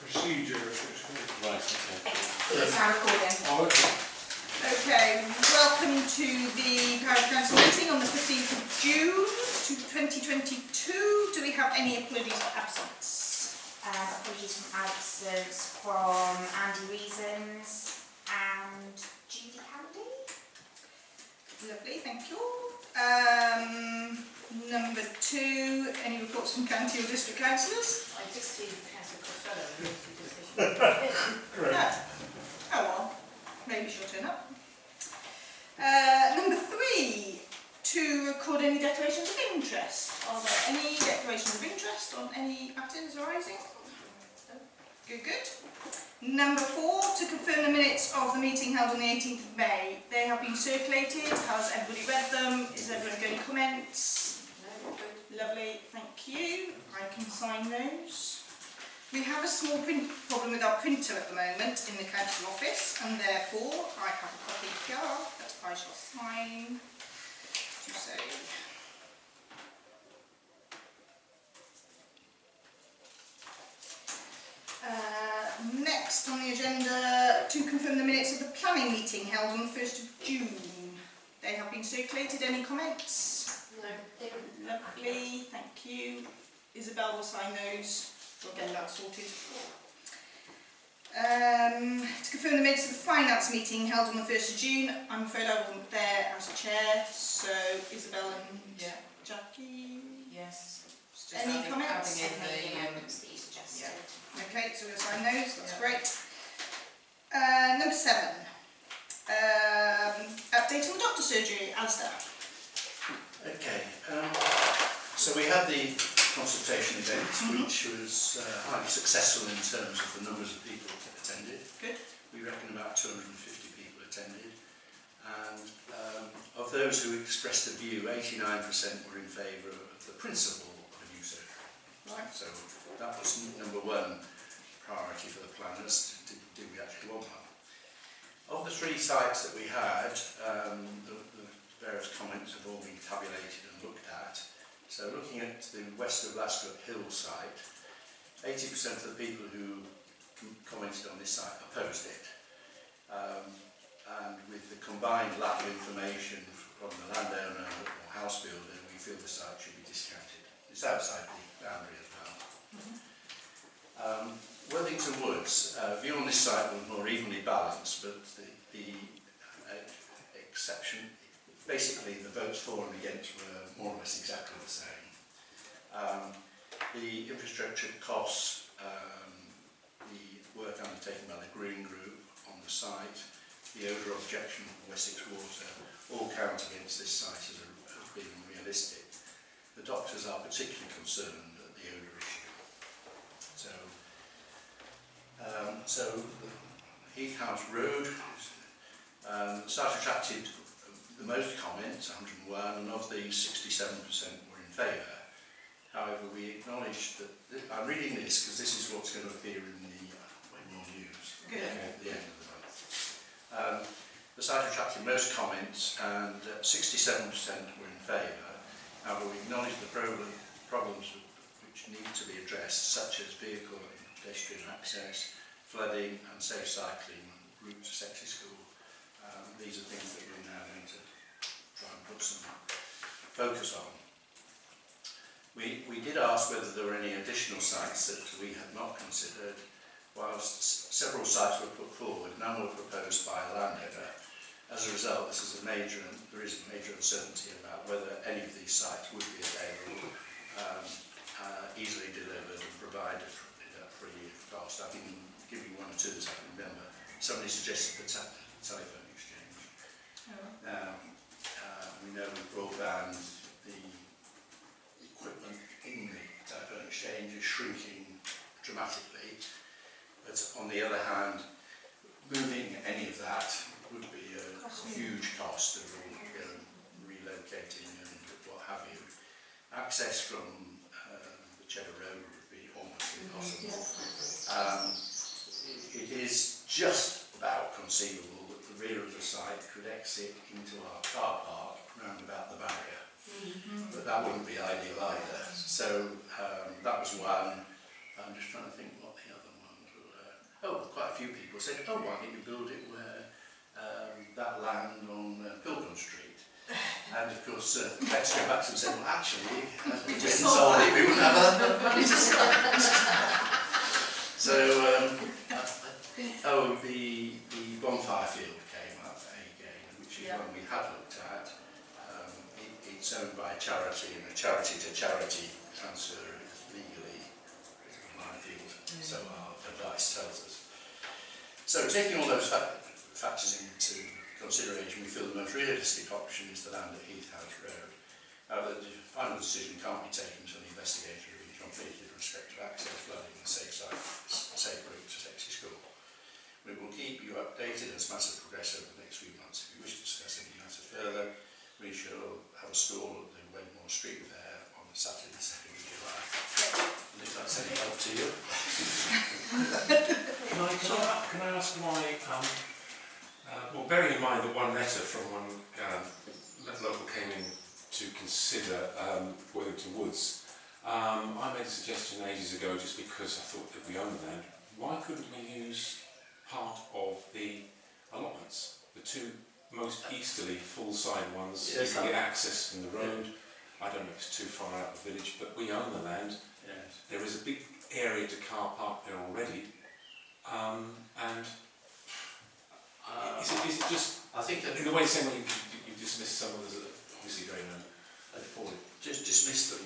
procedure. Right, okay. It's now recording. Oh, okay. Okay, welcome to the Parish Council meeting on the 15th of June 2022. Do we have any apologies for absence? Apologies from absence from Andy Reasons and Judy Handy. Lovely, thank you. Number 2, any reports from county or district councillors? I just do Councillor Costello and decision. Great. Oh well, maybe she'll turn up. Number 3, to record any declarations of interest. Are there any declarations of interest on any matters arising? Good, good. Number 4, to confirm the minutes of the meeting held on the 18th of May. They have been circulated. Has everybody read them? Is everyone going to comments? No, good. Lovely, thank you. I can sign those. We have a small print problem with our printer at the moment in the council office, and therefore I have a copy here that I shall sign to say. Next on the agenda, to confirm the minutes of the planning meeting held on the 1st of June. They have been circulated. Any comments? No, they don't. Lovely, thank you. Isabel will sign those. We'll get that sorted. To confirm the minutes of the finance meeting held on the 1st of June. I'm afraid I wasn't there as chair, so Isabel and Jackie. Yes. Any comments? Adding in the amendments that you suggested. Okay, so we'll sign those, that's great. Number 7. Update on the doctor surgery, Alistair. Okay, so we had the consultation event, which was highly successful in terms of the numbers of people that attended. Good. We reckon about 250 people attended, and of those who expressed a view, 89% were in favour of the principle of a new surgery. Right. So that was number 1 priority for the planners. Do we actually want one? Of the 3 sites that we had, the various comments have all been tabulated and looked at. So looking at the west of Lascott Hill site, 80% of the people who commented on this site opposed it. And with the combined lack of information from the landowner or house builder, we feel the site should be discounted. It's outside the boundary as well. Worthington Woods, view on this site was more evenly balanced, but the exception, basically the votes for and against were more or less exactly the same. The infrastructure costs, the work undertaken by the Green Group on the site, the odour objection from Wessex Water, all count against this site as being realistic. The doctors are particularly concerned at the odour issue. So Heath House Road, the site attracted the most comments, 101, and of these 67% were in favour. However, we acknowledge that, I'm reading this because this is what's going to appear in the Wedmore News at the end of the month. The site attracted most comments and 67% were in favour. However, we acknowledge the problems which need to be addressed, such as vehicle and pedestrian access, flooding and safe cycling, route to secondary school. These are things that we're now going to try and put some focus on. We did ask whether there were any additional sites that we had not considered. Whilst several sites were put forward, none were proposed by a landowner. As a result, there is a major uncertainty about whether any of these sites would be available, easily delivered and provided for a year cost. I can give you 1 or 2 that I can remember. Somebody suggested the telephone exchange. Now, we know with broadband, the equipment in the telephone exchange is shrinking dramatically, but on the other hand, moving any of that would be a huge cost of relocating and what have you. Access from the Cheddar Road would be almost impossible. It is just about conceivable that the rear of the site could exit into our car park round about the barrier. But that wouldn't be ideal either. So that was one. I'm just trying to think what the other ones were. few people said, oh, why don't you build it where that land on Pilgrim Street? And of course, we had to go back to them and say, well, actually, as we just sold it, we wouldn't have enough money to sell it. So, the bonfire field came up again, which is one we had looked at. It's owned by a charity, and a charity-to-charity transfer is legally a minefield, so our advice tells us. So, taking all those factors into consideration, we feel the most realistic option is the land at Heath House Road. The final decision can't be taken until the investigation has been completed with respect to access, flooding and safe route to Sexy School. We will keep you updated as matters progress over the next few months. If you wish to discuss any matter further, we shall have a stall at the Wedmore Street Fair on Saturday the 2nd of July. And if that's any help to you. Can I ask why, well, bearing in mind that one letter from one local came in to consider Worthington Woods, I made a suggestion ages ago just because I thought that we own the land. Why couldn't we use part of the allotments? The two most easterly full-side ones, you can get access from the road. I don't know if it's too far out of the village, but we own the land. Yes. There is a big area to car park there already. And is it just, I think that in the way the same way you dismissed some of us, obviously very appalling. just dismiss them.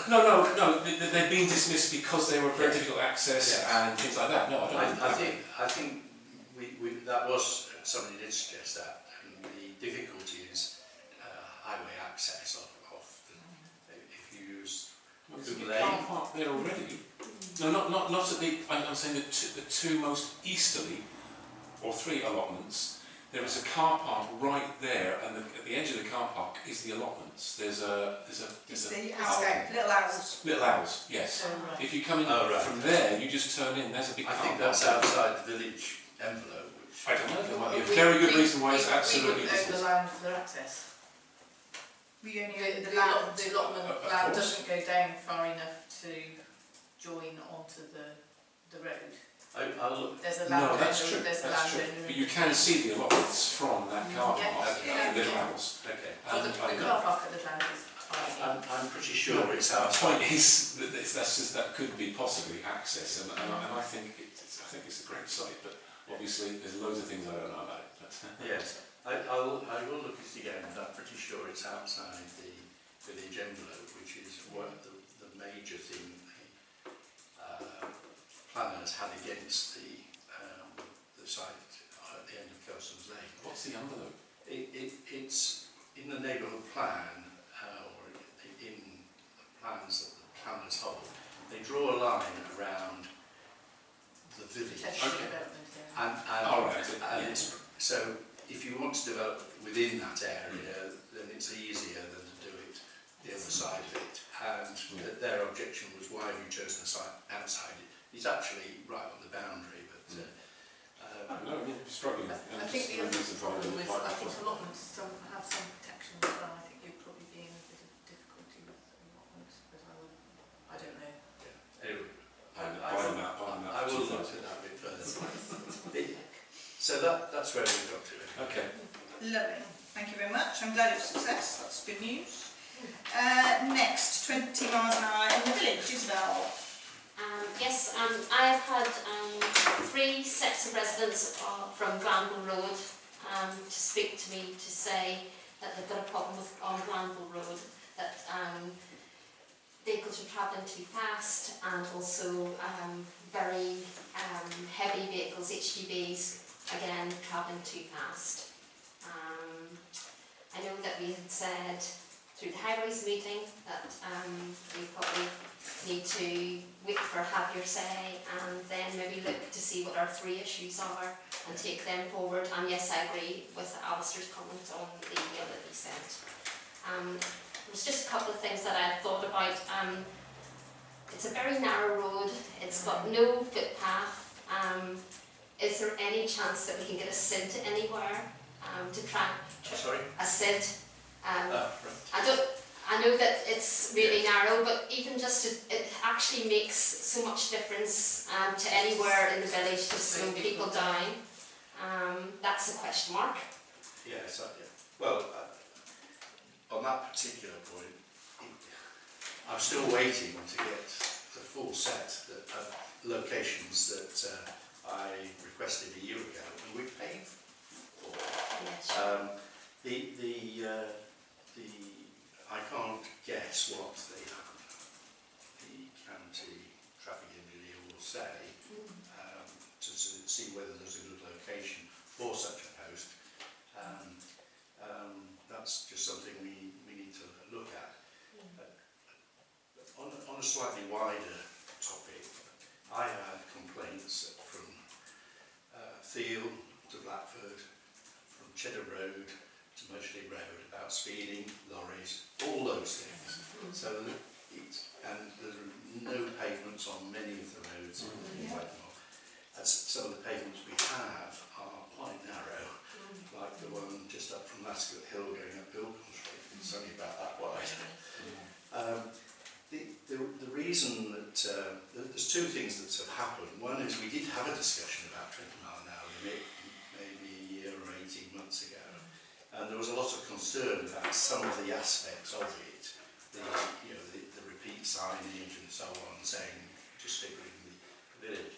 No, they've been dismissed because they were very difficult access and things like that. No, I think that was, somebody did suggest that, and the difficulty is highway access of if you use Google Lane. Car park there already. No, not at the, I'm saying the two most easterly, or three allotments. There is a car park right there, and at the edge of the car park is the allotments. There's a Little Owls. Little Owls, yes. Oh, right. If you come in from there, you just turn in. There's a big car I park. think that's outside the village envelope. Which I don't know. There might be a very good reason why it's absolutely. We wouldn't own the land for their access. We only own The the land. allotment land doesn't go down far enough to join onto the road. I'll look. There's a No, landowner. that's true. There's a That's true. landowner. But you can see the allotments from that car Yeah. park, Yeah. Little Owls. Okay. The car park at the land is tiny. I'm pretty sure it's The outside. point is that could be possibly access, and I think it's a great site, but obviously there's loads of things I don't know about it. But Yes, I will look at it again, but I'm pretty sure it's outside the village envelope, which is one of the major thing the planners had against the site at the end of Kelson's Lane. what's the envelope? It's in the neighbourhood plan, or in the plans that the planners hold. They draw a line around the village. And so if you want to develop within that area, then it's easier than to do it the other side of it. And their objection was, why have you chosen a site outside it? It's actually right on the boundary, but No, I'm struggling. I think the other problem is, I think allotments have some protection as well. I think you'd probably be in a bit of difficulty with allotments, but I don't know. anyway, I I will look at that a bit further. So that's where we've got to it. Okay. Lovely. Thank you very much. I'm glad it was a success. That's good news. Next, 20 miles an hour in the village. Isabel. Yes, I've had 3 sets of residents from Glanville Road to speak to me to say that they've got a problem on Glanville Road, that vehicles are travelling too fast, and also very heavy vehicles, HGVs, again travelling too fast. I know that we had said through the highways meeting that we probably need to wait for have your say and then maybe look to see what our 3 issues are and take them forward. And yes, I agree with Alistair's comment on the email that he sent. There's just a couple of things that I thought about. It's a very narrow road, it's got no footpath. Is there any chance that we can get a SID anywhere to try? Sorry? A SID. Right. I know that it's really narrow, but even just it actually makes so much difference to anywhere in the village to slow people down. That's a question mark. Yeah, so, well, on that particular point, I'm still waiting to get the full set of locations that I requested a year ago and we paid for. Yes. I can't guess what the county traffic engineer will say to see whether there's a good location for such a post. That's just something we need to look at. On a slightly wider topic, I had complaints from Thiel to Blackford, from Cheddar Road to Mudgley Road about speeding, lorries, all those things. So and there are no pavements on many of the roads in Wedmore. As some of the pavements we have are quite narrow, like the one just up from Lascott Hill going up Bilcon Street. It's only about that wide. The reason that there's two things that have happened. One is we did have a discussion about 20-mile-an-hour limit maybe a year or 18 months ago, and there was a lot of concern about some of the aspects of it, the repeat signage and so on, saying just figuring the village,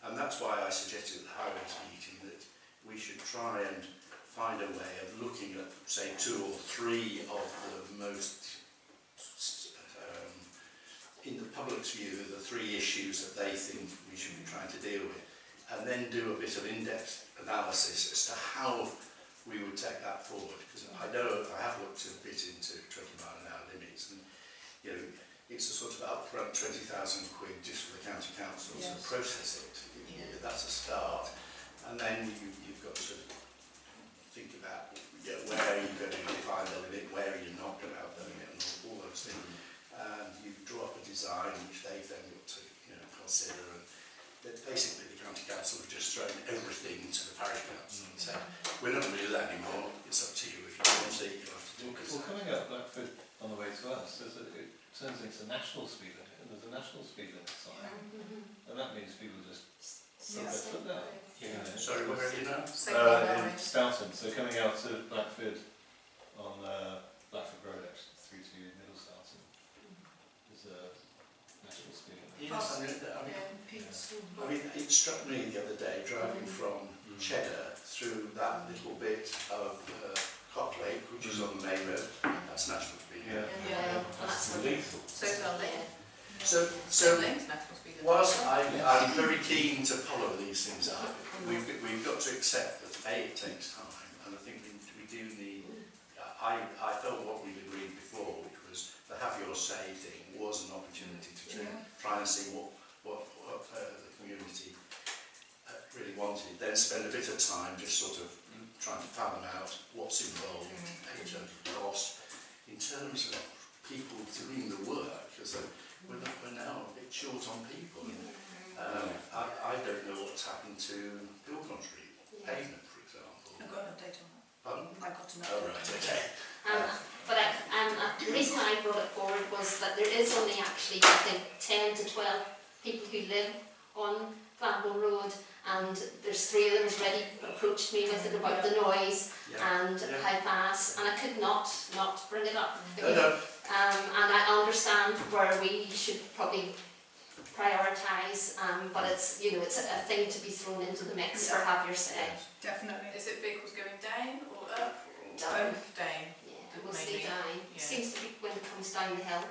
and that's why I suggested at the Highways meeting that we should try and find a way of looking at, say, 2 or 3 of the most in the public's view, the 3 issues that they think we should be trying to deal with, and then do a bit of in-depth analysis as to how we would take that forward. Because I know I have looked a bit into 20-mile-an-hour limits, and it's a sort of upfront £20,000 just for the county council to process it. That's a start, and then you've got to think about where are you going to define the limit, where are you not going to have the limit, and all those things. And you draw up a design which they've then got to consider, and basically the county council have just thrown everything to the parish council and said, we're not going to do that anymore, it's up to you. If you want to, you'll have to do it. Well, coming up Blackford on the way to us, it turns into national speed limit, and there's a national speed limit sign, and that means people just put their foot down. Sorry, where are you now? In Stoughton, so coming out to Blackford on Blackford Road, actually, through to Middle Stoughton, is a national speed limit. Yes, I mean, it struck me the other day driving from Cheddar through that little bit of Cock Lake, which is on the main road. That's national speed limit. That's lethal. So's our lane. So national speed limit. whilst I'm very keen to follow these things up, we've got to accept that it takes time, and I think we do need. I felt what we'd agreed before, which was the have your say thing, was an opportunity to try and see what the community really wanted. Then spend a bit of time just sort of trying to fathom out what's involved in terms of cost, in terms of people doing the work, because we're now a bit short on people. I don't know what's happened to Bilcon Street pavement, for example. I've got an update on that. Pardon? I've got an Oh, update. right, okay. But the reason I brought it forward was that there is only actually, I think, 10 to 12 people who live on Glanville Road, and there's 3 of them has already approached me with it about the noise and how fast, and I could not bring it up. And I understand where we should probably prioritise, but it's it's a thing to be thrown into the mix or have your say. Definitely. Is it vehicles going down or up? Down. Down. Yeah, mostly down. Yeah. Seems to be when it comes down the hill.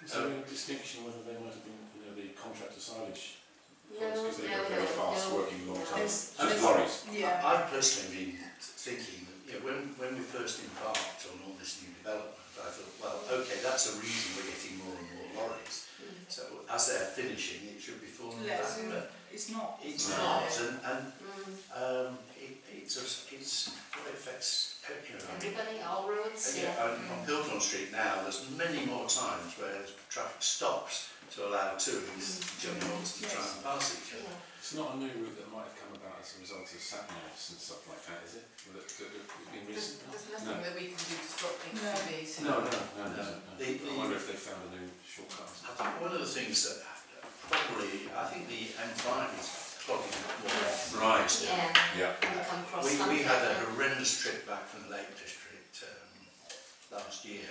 Is there a distinction whether they might have been the contractor silage? No, Because they go very fast, working long time. There's- Just lorries. Yeah. I've personally been thinking that when we first embarked on all this new development, I thought, well, okay, that's a reason we're getting more and more lorries. So as they're finishing, it should be full and Less. back, but It's not. it's No. not, and it affects Everybody, all roads. And on Bilcon Street now, there's many more times where traffic stops to allow juggernautes to try and pass each other. It's not a new route that might have come about as a result of sat-navs and stuff like that, is it? There's nothing that we can do to stop HGVs. No. I wonder if they found a new shortcut. I think one of the things that probably, I think the M5 is probably more recognised. Yeah. We had a horrendous trip back from the Lake District last year,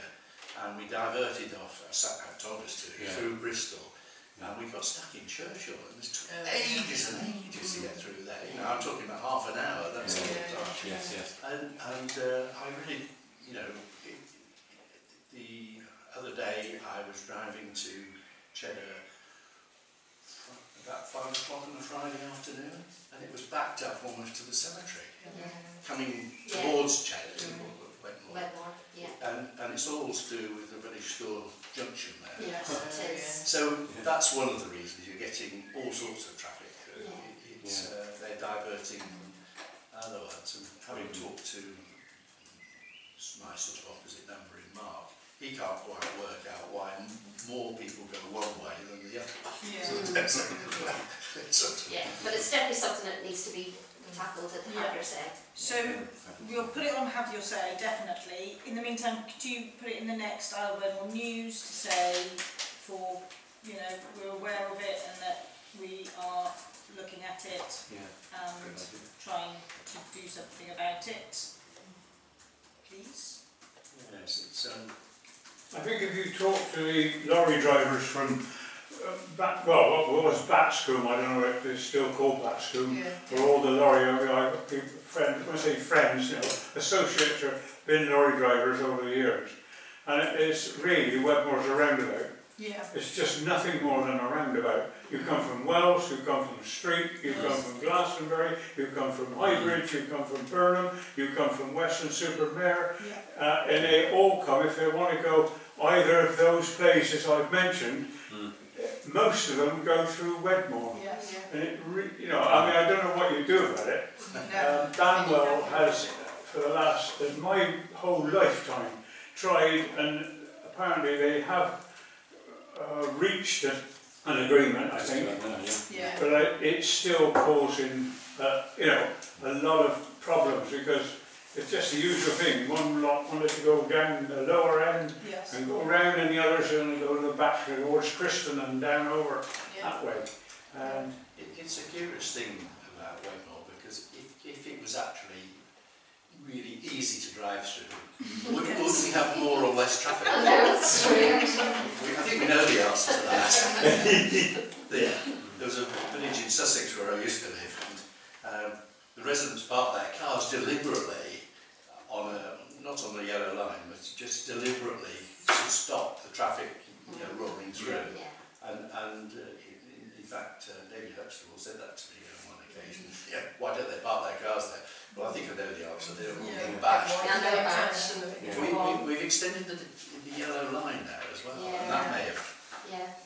and we diverted off, SatNav told us to, through Bristol, and we got stuck in Churchill, and it took ages and ages to get through there. You know, I'm talking about half an hour, that's all the time. Yes. And I really, you know, the other day I was driving to Cheddar about 5 o'clock on a Friday afternoon, and it was backed up almost to the cemetery, coming towards Cheddar, Wedmore, and it's all to do with the British Store junction there. Yes, it is. So that's one of the reasons you're getting all sorts of traffic. They're diverting other ones, and having talked to my sort of opposite number in Mark, he can't quite work out why more people go one way than the other. But it's definitely something that needs to be tackled at the Have Your Say. So we'll put it on Have Your Say, definitely. In the meantime, could you put it in the next Isle of Wedmore news to say, for, you know, we're aware of it and that we are looking at it and trying to do something about it, please? Yes, it's I think if you talk to the lorry drivers from what was Batscombe, I don't know if it's still called Batscombe, or all the lorry, I've got people, friends, when I say friends, you know, associates who have been lorry drivers over the years. And it's really, Wedmore's a roundabout. It's just nothing more than a roundabout. You come from Wells, you come from Street, you come from Glastonbury, you come from Highbridge, you come from Burnham, you come from Weston-super-Mare, and they all come, if they want to go either of those places I've mentioned, most of them go through Wedmore. And it, you know, I mean, I don't know what you do about it. Banwell has, for the last, my whole lifetime, tried, and apparently they have reached an agreement, I think, but it's still causing, you know, a lot of problems, because it's just the usual thing. One lot wanted to go down the lower end and go round, and the others are going to go to the back towards Kristen and down over that way. And it's a curious thing about Wedmore, because if it was actually really easy to drive through, would we have more or less traffic? That's true. I think we know the answer to that. There was a village in Sussex where I used to live, and the residents parked their cars deliberately on not on the yellow line, but just deliberately to stop the traffic, you know, roaring through. And in fact, David Huxtable said that to me on one occasion. Why don't they park their cars there? Well, I think I know the answer. They're all being bashed. We've extended the yellow line now as well, and that may have.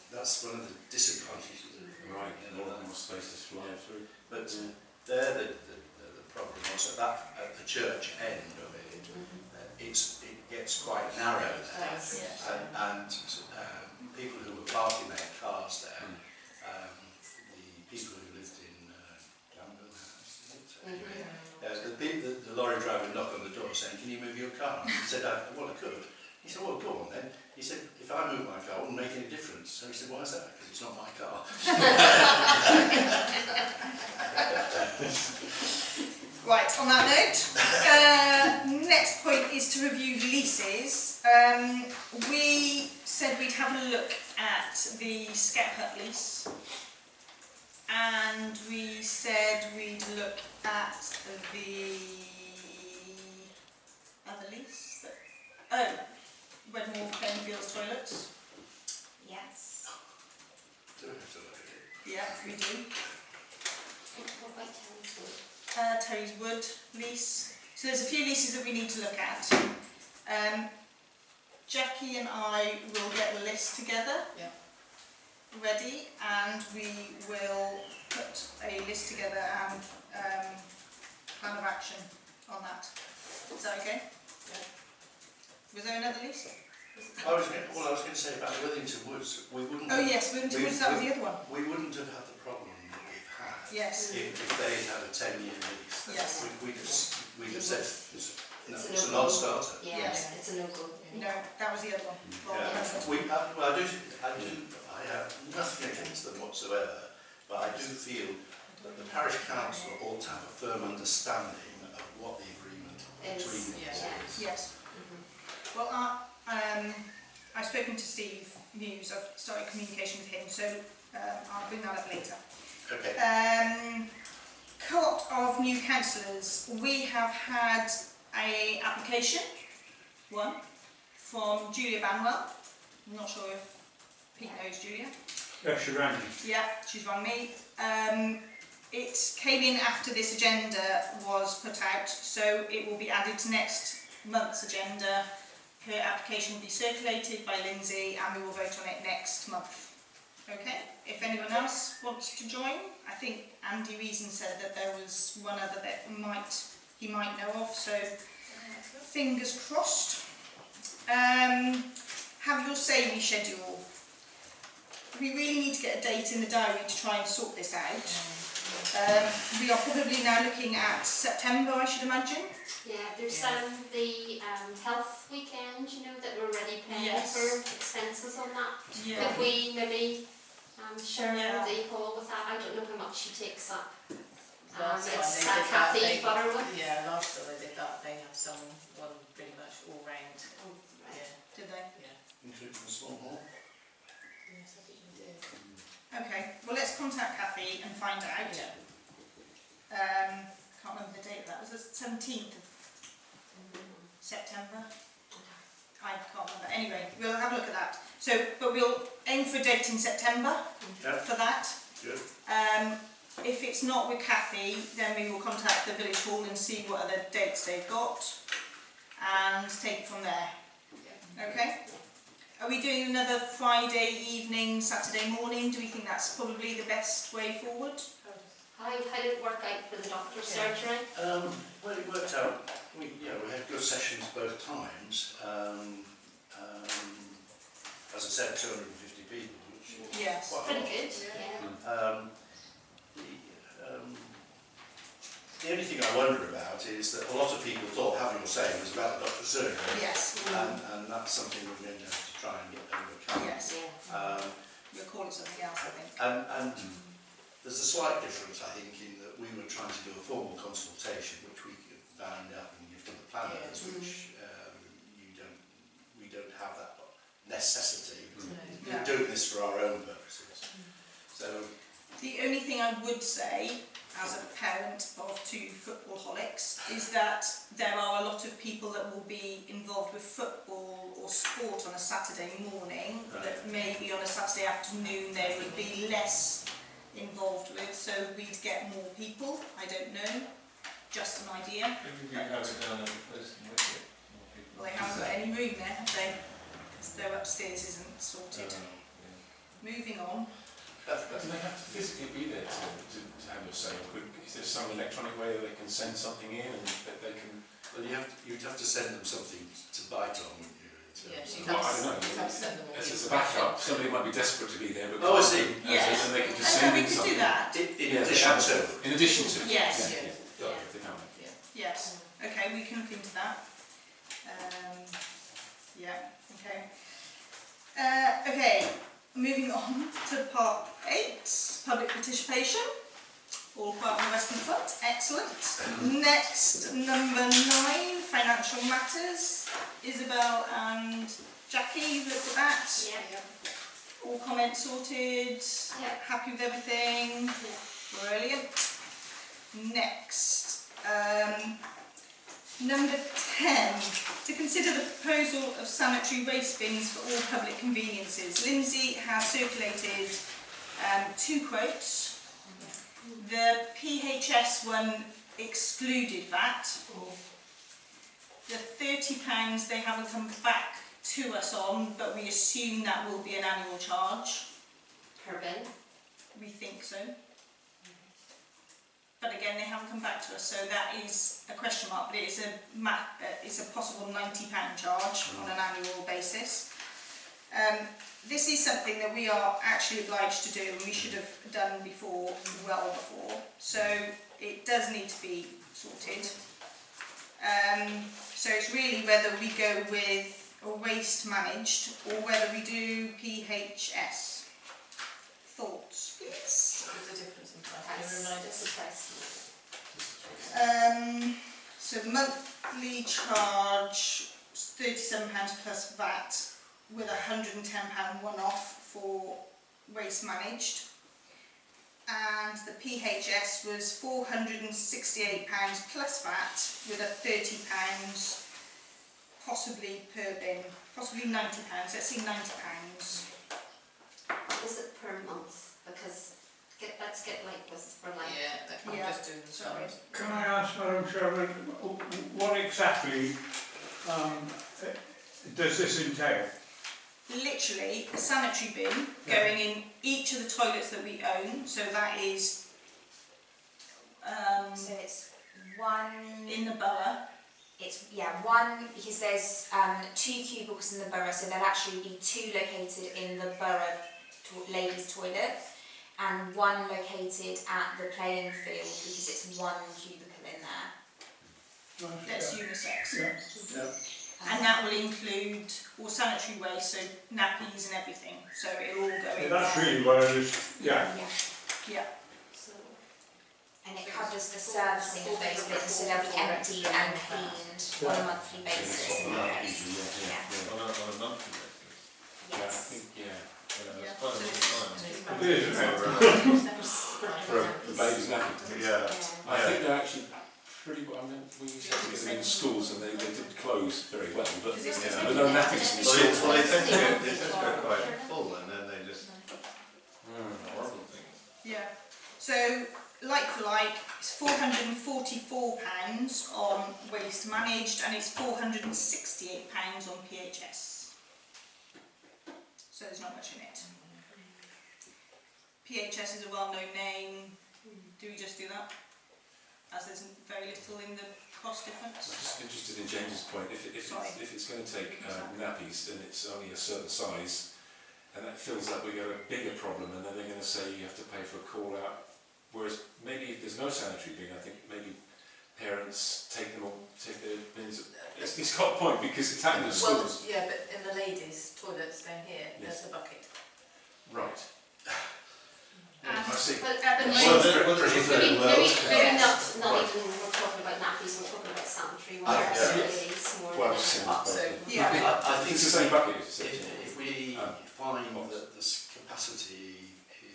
That's one of the disadvantages. Right, more spaces flying through. But there, the problem was at the church end of it. It gets quite narrow there, and people who were parking their cars there, the people who lived in Campbell House, the lorry driver knocked on the door saying, "Can you move your car?" He said, "Well, I could." He said, "Well, go on then." He said, "If I move my car, it wouldn't make any difference." So he said, "Why is that?" "Because it's not my car." Right, on that note, next point is to review leases. We said we'd have a look at the Scout Hut lease, and we said we'd look at the other lease. Wedmore Fields toilets. Yes. Do we have to look at it? Yeah, we do. What about Terry's Wood? Terry's Wood lease. So there's a few leases that we need to look at. Jackie and I will get a list together, ready, and we will put a list together and plan of action on that. Is that okay? Was there another lease? I was going to say about Withington Woods, we wouldn't. Oh yes, Withington Woods, that was the other one. We wouldn't have had the problem that we've had Yes. if they had a 10-year lease. Yes. We'd have said it's a a no-go. non-starter. Yeah, Yes. it's a no-go. No, that was the other one. Yeah. I have nothing against them whatsoever, but I do feel that the Parish Council ought to have a firm understanding of what the agreement between us is. Yes. Mhm. Well, I've spoken to Steve Muse. I've started communication with him, so I'll bring that up later. Okay. Cohort of new councillors. We have had a application, one, from Julia Banwell. I'm not sure if Pete knows Julia. Yeah, she rang me. Yeah, she's rang me. It came in after this agenda was put out, so it will be added to next month's agenda. Her application will be circulated by Lindsay and we will vote on it next month. Okay, if anyone else wants to join, I think Andy Reason said that there was one other that he might know of, so fingers crossed. Have your say reschedule. We really need to get a date in the diary to try and sort this out. We are probably now looking at September, I should imagine. Yeah, there's the health weekend, you know, that we're already paying Yes. for expenses on that. Yeah. Could we maybe share Yeah. the hall with that? I don't know how much she takes up. Last time It's they did that, Kathy they- Butterworth. Yeah, last time they did that, they had someone pretty much all round. Oh, right. Yeah, Did they? yeah. Including the small hall. Yes, I think you did. Okay, well let's contact Kathy and find out. Yeah. Can't remember the date of that. Was it 17th of September? I can't remember. Anyway, we'll have a look at that. So, but we'll aim for a date in September Yeah. for that. Good. If it's not with Kathy, then we will contact the village hall and see what other dates they've got and take it from there. Okay? Are we doing another Friday evening, Saturday morning? Do we think that's probably the best way forward? How did it work out for the doctor's Yeah. surgery? Well, it worked out. We had good sessions both times. As I said, 250 people, which is Yes. quite a Pretty lot. good, yeah. The only thing I wonder about is that a lot of people thought having your say was about the doctor's surgery, Yes. and that's something we're going to have to try and get overcome. Yes. Yeah. We'll call it something else, I think. And there's a slight difference, I think, in that we were trying to do a formal consultation, which we could bind up and give to the planners, which we don't have that necessity. No. We're doing this for our own purposes. So, The only thing I would say, as a parent of two football holics, is that there are a lot of people that will be involved with football or sport on a Saturday morning that maybe on a Saturday afternoon they would be less involved with, so we'd get more people. I don't know, just an idea. Maybe we have it down at the post and wicket. More people. Well, they haven't got any room there, have they? Because their upstairs isn't sorted. Moving on. Do they have to physically be there to have your say? Is there some electronic way that they can send something in and that they can... well, you'd have to send them something to bite on, wouldn't you? Yes, you'd Well, have I don't know. to, you'd have to send them all. As a backup, somebody might be desperate to be there. But Oh, I see. Yes. And they can just And send we in could something. do that. In Yeah, addition they to. have In addition to. Yes. Yeah, Yes. yeah. If they can. Yes. Okay, we can look into that. Yeah. Okay. Okay. Moving on to part 8, public participation. All part of the Western Front. Excellent. Next, number 9, financial matters. Isabel and Jackie, you've looked at that. Yeah. All comments sorted. Yeah. Happy with everything. Yeah. Brilliant. Next, number 10, to consider the proposal of sanitary waste bins for all public conveniences. Lindsay has circulated 2 quotes. The PHS one excluded that. The £30 they haven't come back to us on, but we assume that will be an annual charge. Per bin. We think so. but again, they haven't come back to us, so that is a question mark, but it's a possible £90 charge on an annual basis. This is something that we are actually obliged to do, and we should have done before, well before, so it does need to be sorted. So it's really whether we go with a waste managed or whether we do PHS. Thoughts, please? What was the difference in price? Price. Can you remind us? The price. So the monthly charge was £37 plus VAT with a £110 one-off for waste managed, and the PHS was £468 plus VAT with a £30 possibly per bin, possibly £90. Let's see, £90. What was it per month? Because let's get like this for like. Yeah, I'm Yeah. just doing the Sorry. sums. Can I ask, Madam Chairman, what exactly does this entail? Literally a sanitary bin going in each of the toilets that we own, so that is So it's one. in the borough. It's one, because there's 2 cubicles in the borough, so there'll actually be 2 located in the borough ladies' toilet, and 1 located at the playing field because it's 1 cubicle in there. That's unisex. Yeah. And that will include all sanitary waste, so nappies and everything. So it'll all go in That's there. really what I was, yeah. Yeah. So, And it covers the servicing of those bits, so they'll be emptied and cleaned on a monthly basis. Yeah. On a monthly basis. Yeah, I Yes. think, yeah. Yeah, that's quite a long time. It is, isn't it? For a baby's nappy. Yeah. I think they're actually pretty well, I mean, we used to get them in schools and they did close very well, but Is this there just were no nappies in Well, they, schools. well, they tend to get quite full and then they just, horrible things. Yeah. So like for like, it's £444 on waste managed, and it's £468 on PHS. So there's not much in it. PHS is a well-known name. Do we just do that? As there's very little in the cost I'm difference. just interested in James's point, if it's going to take nappies and it's only a certain size, and that feels like we got a bigger problem, and then they're going to say you have to pay for a call out, whereas maybe if there's no sanitary bin, I think maybe parents take their bins. It's got a point because it's happening in Well, schools. yeah, but in the ladies' toilets down here, there's the bucket. Right. And I see. but at the Well, moment, maybe not even we're talking about nappies, we're talking about sanitary ware, yeah. facilities more Well, than similar, So, yeah. I think It's the same bucket, is it? if we find that the capacity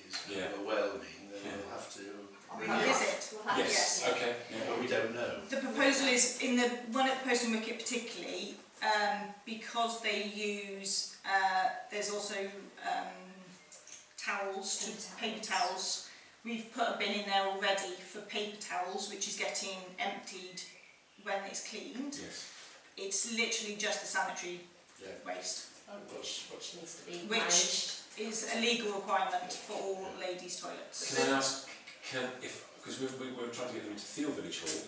is Yeah. overwhelming, then Yeah. we'll have to What review is it. it? We'll have Yes, yes. okay. Yeah. But we don't know. The proposal is, in the one at the Post and Wicket particularly, because they use, there's also towels, paper towels. We've put a bin in there already for paper towels, which is getting emptied when it's cleaned. Yes. It's literally just the sanitary Yeah. waste, Which needs to be Which- managed. is a legal requirement for all ladies' toilets. Can I ask, because we're trying to get them into Thiel Village Hall,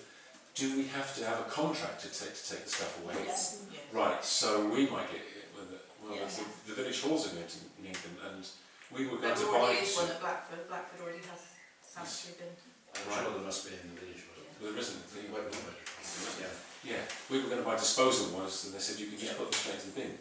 do we have to have a contract to take the stuff away? Yes. yeah. Right, so we might get hit with it. Well, Yes. the village halls are going to need them, and we were going There to already buy is one two. at Blackford. Blackford already has sanitary bin. I'm Right. sure there must be in the village. There isn't. Yeah. Yeah, we were going to buy disposal ones, and they said you can just put them straight in the bin.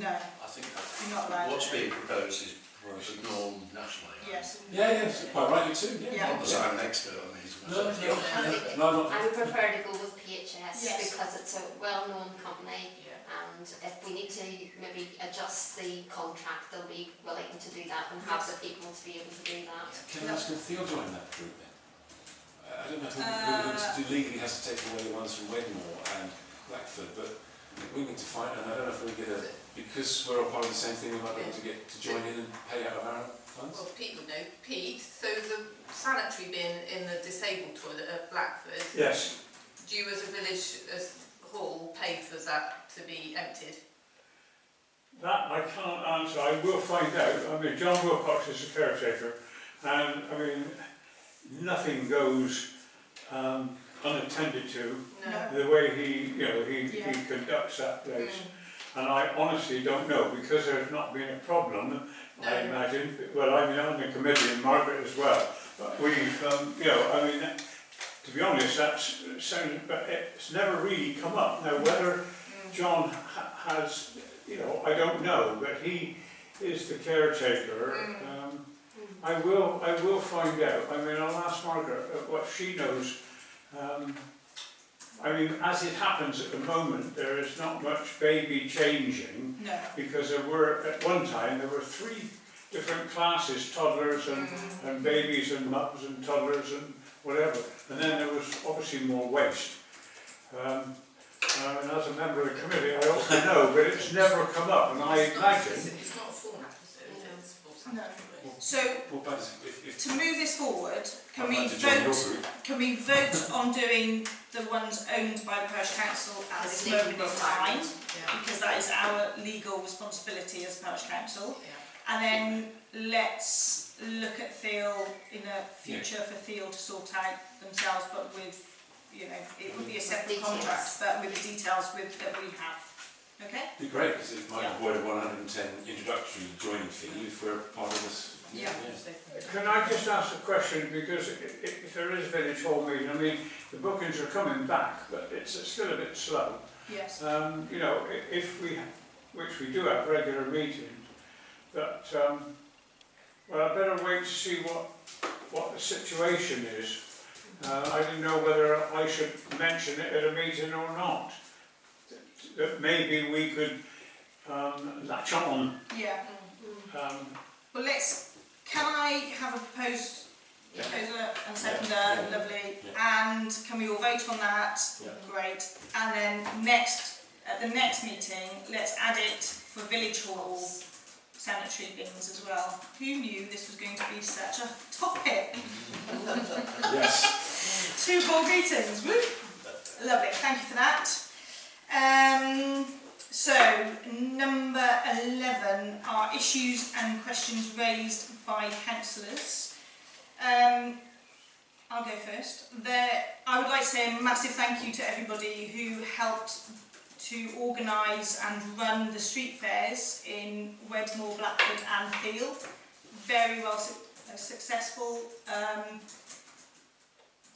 No, I think you're not allowed what's to. being proposed is Well, the norm nationally. Yes. Yeah, quite rightly too. Yeah. Not that I'm an expert on these No, matters. no, no, not. I would prefer to go with PHS Yes. because it's a well-known company, Yeah. and if we need to maybe adjust the contract, they'll be willing to do that and have the people to be able to do that. Can I ask if Theo join that group then? I don't know who legally has to take away the ones from Wedmore and Blackford, but we need to find, and I don't know if we get because we're all part of the same thing, we might be able to get to join in and pay out of our funds. Well, Pete would know. Pete, so the sanitary bin in the disabled toilet at Blackford, Yes. do you as a village, as hall, pay for that to be emptied? That I can't answer. I will find out. I mean, John Wilcox is the caretaker, and I mean, nothing goes unattended to, No. the way he, Yeah. he conducts that place. And I honestly don't know, because there's not been a problem, I No. imagine. Well, I mean, on the committee, and Margaret as well, but we've, to be honest, that's sounded, but it's never really come up. Now, whether John has, I don't know, but he is the caretaker. I will find out. I mean, I'll ask Margaret what she knows. I mean, as it happens at the moment, there is not much baby changing, No. because at one time there were 3 different classes, toddlers and babies and mums and toddlers and whatever, and then there was obviously more waste. And as a member of the committee, I also know, but it's never come up, and I imagine. It's not a format, is it? No. So, Well, but if to move this forward, can I'd we like to join your vote? group. Can we vote on doing the ones owned by the Parish Council at this moment in time? Yeah. Because that is our legal responsibility as Parish Council. Yeah. And then let's look at Theo in the future for Theo to sort out themselves, but with, it would be a separate Details. contract, but with the details that we have. Okay? it'd be great, because it might avoid a 110 introductory joining fee if we're part of this. Yeah. Can I just ask a question, because if there is village hall meeting, I mean, the bookings are coming back, but it's still a bit slow. Yes. If we, which we do have regular meetings, but, well, I better wait to see what the situation is. I didn't know whether I should mention it at a meeting or not. That maybe we could latch on. Yeah. Well, can I have a proposer and seconder, lovely, and can we all vote on that? Yeah. Great. And then at the next meeting, let's add it for village hall sanitary bins as well. Who knew this was going to be such a topic? Yes. 2 board meetings, woo! Lovely, thank you for that. So, number 11 are issues and questions raised by councillors. I'll go first. I would like to say a massive thank you to everybody who helped to organise and run the street fairs in Wedmore, Blackford and Field. Very well successful.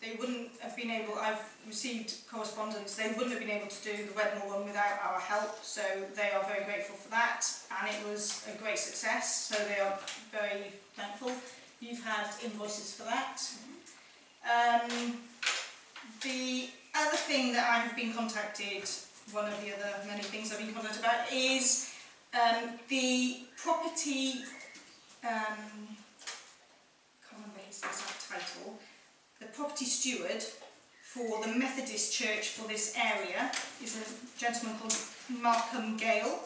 They wouldn't have been able, I've received correspondence, they wouldn't have been able to do the Wedmore one without our help, so they are very grateful for that, and it was a great success, so they are very thankful. You've had invoices for that. The other thing that I have been contacted, one of the other many things I've been contacted about, is the property, can't remember his exact title, the property steward for the Methodist Church for this area is a gentleman called Malcolm Gale,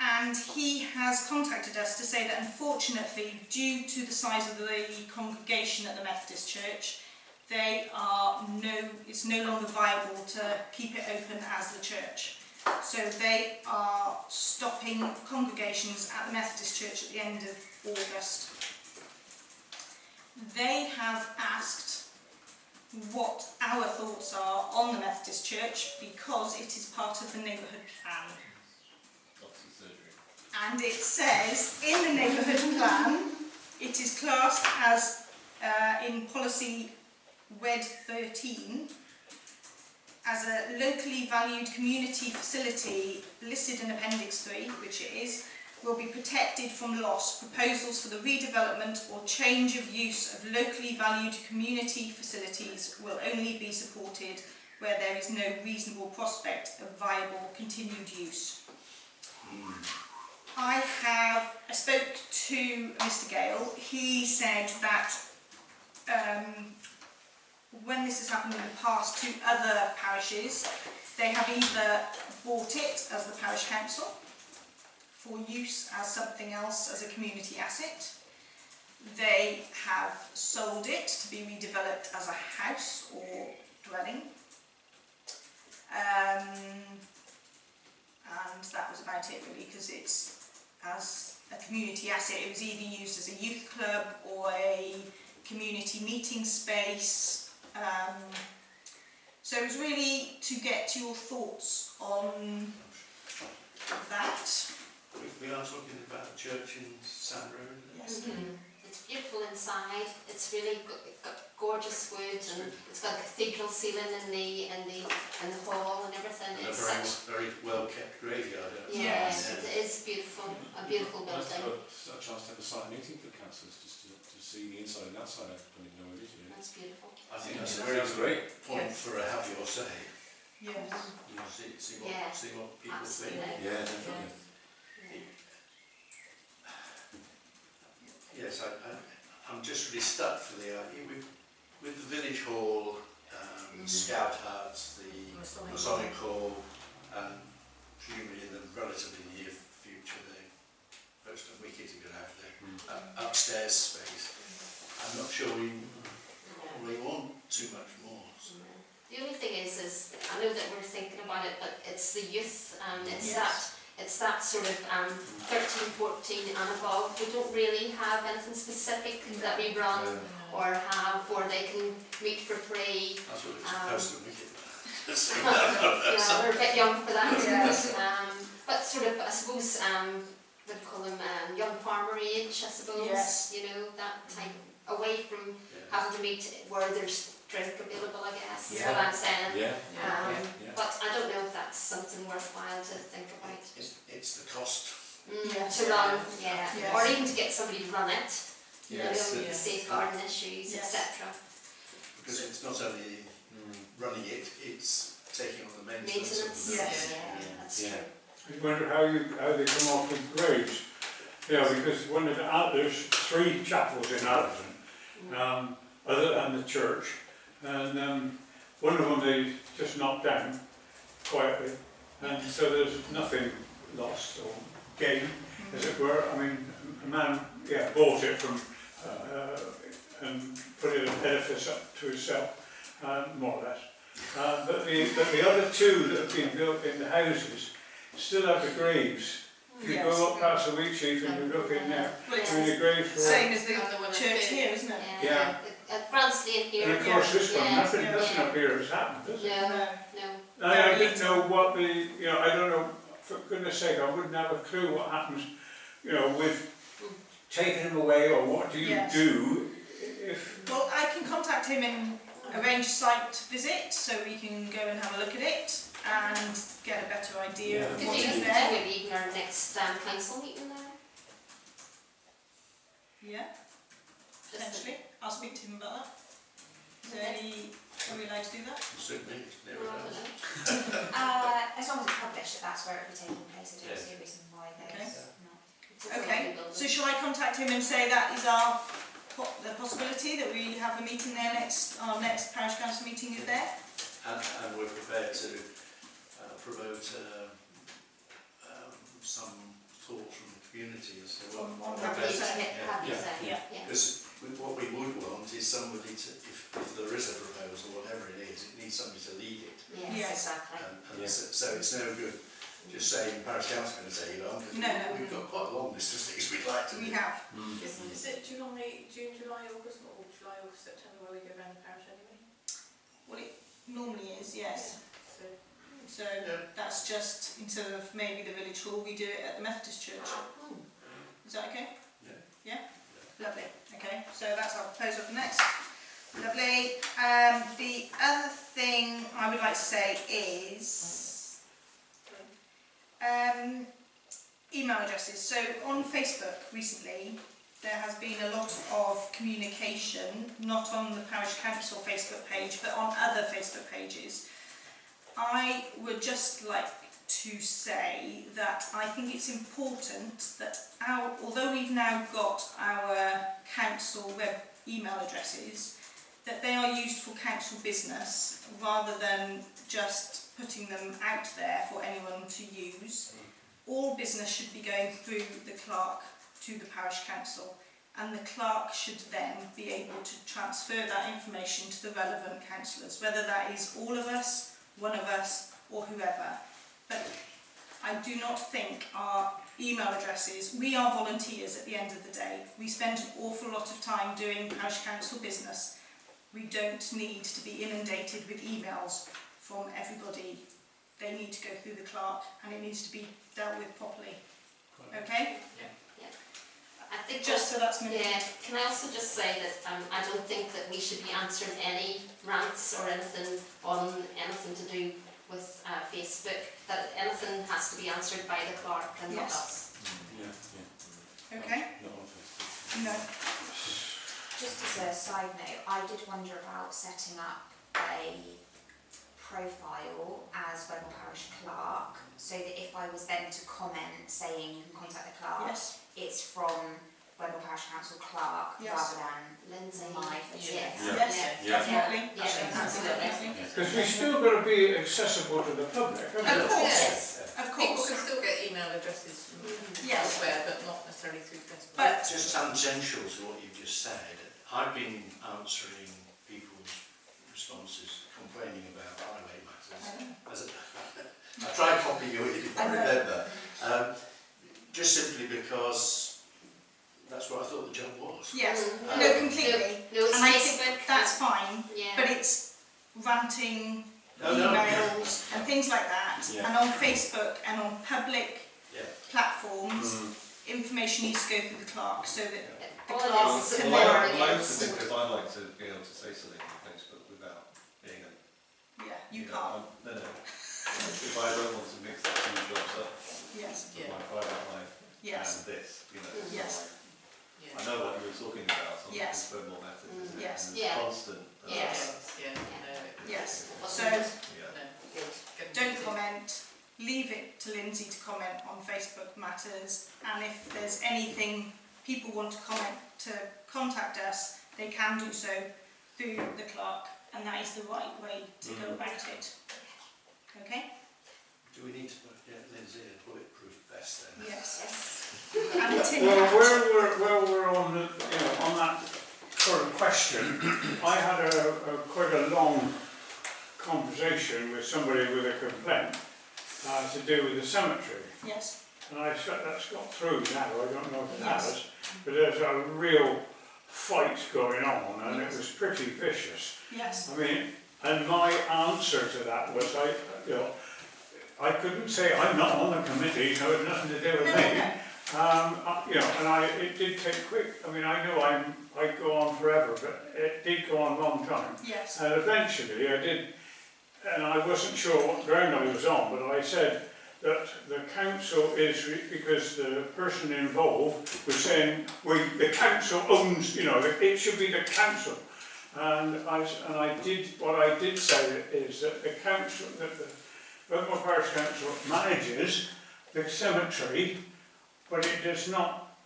and he has contacted us to say that unfortunately, due to the size of the congregation at the Methodist Church, it's no longer viable to keep it open as the church. So they are stopping congregations at the Methodist Church at the end of August. They have asked what our thoughts are on the Methodist Church because it is part of the neighbourhood plan. And it says in the neighbourhood plan, it is classed as in policy WED 13 as a locally valued community facility listed in Appendix 3, which it is, will be protected from loss. Proposals for the redevelopment or change of use of locally valued community facilities will only be supported where there is no reasonable prospect of viable continued use. I spoke to Mr. Gale. He said that when this has happened in the past to other parishes, they have either bought it as the parish council for use as something else, as a community asset. They have sold it to be redeveloped as a house or dwelling. And that was about it really, because it's as a community asset. It was either used as a youth club or a community meeting space. So it was really to get your thoughts on that. We are talking about the church in Sand Road. Yes. It's beautiful inside. It's really got gorgeous wood, and it's got a cathedral ceiling in the hall and everything. And a It's very well kept graveyard. yes, it is beautiful. A beautiful Nice to building. have a chance to have a site meeting for councillors, just to see the inside and outside. I didn't know it is really. That's beautiful. I think that's a Sounds very great. point Yes. for a have your say. Yes. You know, see Yeah. what people think. Absolutely. Yeah, definitely. Yes, I'm just really stuck for the idea with the village hall, scout huts, the Masonic hall, and presumably in the relatively near future the Post and Wicket are going to have their upstairs space. I'm not sure we probably want too much more. So. The only thing is I know that we're thinking about it, but it's the youth, it's Yes. that sort of 13, 14 and above. We don't really have anything specific that we run or have where they can meet for free. That's what it's Post and Wicket. Yeah, we're a bit young for that, yes. But sort of, I suppose, we'd call them young farmer age, I suppose. Yes. You know, that type, away from having to meet where there's drink available, I guess, is what I'm saying. Yeah. But I don't know if that's something worthwhile to think about. It's the cost. Yes. To run, Yes. or even to get somebody to run it, you know, Yes. the safeguarding issues, Yes. etc. Because it's not only running it, it's taking on the maintenance. Maintenance, Of the Yes. yeah, that's Yeah. true. I wonder how they come off with graves. Yeah, because there's 3 chapels in Allerton, other than the church, and one of them they just knocked down quietly, and so there's nothing lost or gained, as it were. I mean, a man bought it from and put it an edifice up to himself, more or less. But the other 2 that have been built in the houses still have the graves. If you Yes. go up past the wheat sheaf and you look in there, Well, it's I mean, the graves were... same as the And the one church at here, isn't it? Yeah. Grant's Lane here. And of course this one, yeah, nothing yeah. up here has happened, does it? No, No. no. I didn't know what I don't know, for goodness sake, I wouldn't have a clue what happens, with taking him away, or what do you Yes. do if... Well, I can contact him and arrange a site visit so we can go and have a look at it and get a better idea of Could what you is do there. maybe even our next council meeting there? Yeah, potentially. I'll speak to him about that. Is there are we allowed to do that? Certainly, it's never No, I done. don't know. As long as it's published, that's where it will be taking place. I don't see a reason why there's not. It's a Okay, lovely building. so shall I contact him and say that is the possibility that we have a meeting there our next parish council meeting is there? And we're prepared to promote some thoughts from the community as to what On what happy best- say. Happy Yeah. say, Yeah. yeah. Because what we would want is somebody to, if there is a proposal, whatever it is, it needs somebody to lead it. Yes, Yes. exactly. And so it's no good just saying Parish Council going to take it on, because No, no. we've got quite a long list of things we'd like to do. We have. Is it June, July, August, or July, August, September where we go around the parish anyway? Well, it normally is, yes. So, So Yeah. that's just, instead of maybe the village hall, we do it at the Methodist church. Is that okay? Yeah. Yeah? Lovely. Okay, so that's our proposal for next. Lovely. The other thing I would like to say is email addresses. So on Facebook recently there has been a lot of communication, not on the Parish Council Facebook page but on other Facebook pages. I would just like to say that I think it's important that although we've now got our council web email addresses, that they are used for council business rather than just putting them out there for anyone to use. All business should be going through the clerk to the parish council, and the clerk should then be able to transfer that information to the relevant councillors, whether that is all of us, one of us, or whoever. But I do not think our email addresses, we are volunteers at the end of the day. We spend an awful lot of time doing parish council business. we don't need to be inundated with emails from everybody. They need to go through the clerk and it needs to be dealt with properly. Okay? I think Just so that's moving. yeah, can I also just say that I don't think that we should be answering any rants or anything on anything to do with Facebook, that anything has to be answered by the clerk and not Yes. us. Yeah. Okay? Not on Facebook. No. Just as a side note, I did wonder about setting up a profile as Wedmore Parish Clerk, so that if I was then to comment saying you can contact the clerk, Yes. it's from Wedmore Parish Council Clerk Yes. rather than Lindsay. my Yeah. Yes. Yeah. Definitely. Yeah. Absolutely. Because we've still got to be accessible to the public, haven't Of we? course. Yes. Of People course. can still get email addresses from Yes. elsewhere, but not necessarily through Facebook. But Just tangential to what you've just said, I've been answering people's responses complaining about highway matters. I tried copying you in if I remember, just simply because that's what I thought the job was. yes. Mm. No, completely. No, it's And I Facebook. think that's fine, Yeah. but it's ranting, No, no. emails and things like that. Yeah. And on Facebook and on public Yeah. platforms, information needs to go through the clerk so that the All clerk it is can is then... more I like to against. think that I like to be able to say something on Facebook without being a... Yeah, you know, can't. No, no. If I don't want to mix the two jobs up, Yes, Yeah. my private life yes, and this, you know. yes, Yeah. I know what you were talking about on Yes. these Verbatim matters, isn't it? Yes. And it's Yeah. constant. Yes. Yeah. No. yes. So Yeah. No. Good. don't comment, leave it to Lindsay to comment on Facebook matters, and if there's anything people want to comment to contact us, they can do so through the clerk, and that is the right way to go about it. Okay? Do we need to get Lindsay a bulletproof vest then? Yes. Yes. And a tin Well, hat. where we're on, the, you know, on that sort of question, I had quite a long conversation with somebody with a complaint to do with the cemetery. Yes. And I said that's got through now, I don't know if it Yes. has, but there's a real fight going on and it was pretty vicious. Yes. I mean, and my answer to that was, I couldn't say I'm not on the committee, so it had nothing to do with me. You know, and it did take quick. I mean, I know I go on forever, but it did go on a long time. Yes. And eventually I did, and I wasn't sure what ground I was on, but I said that the council is, because the person involved was saying, the council owns, you know, it should be the council. And I did, what I did say is that the council, that the Wedmore Parish Council manages the cemetery, but it does not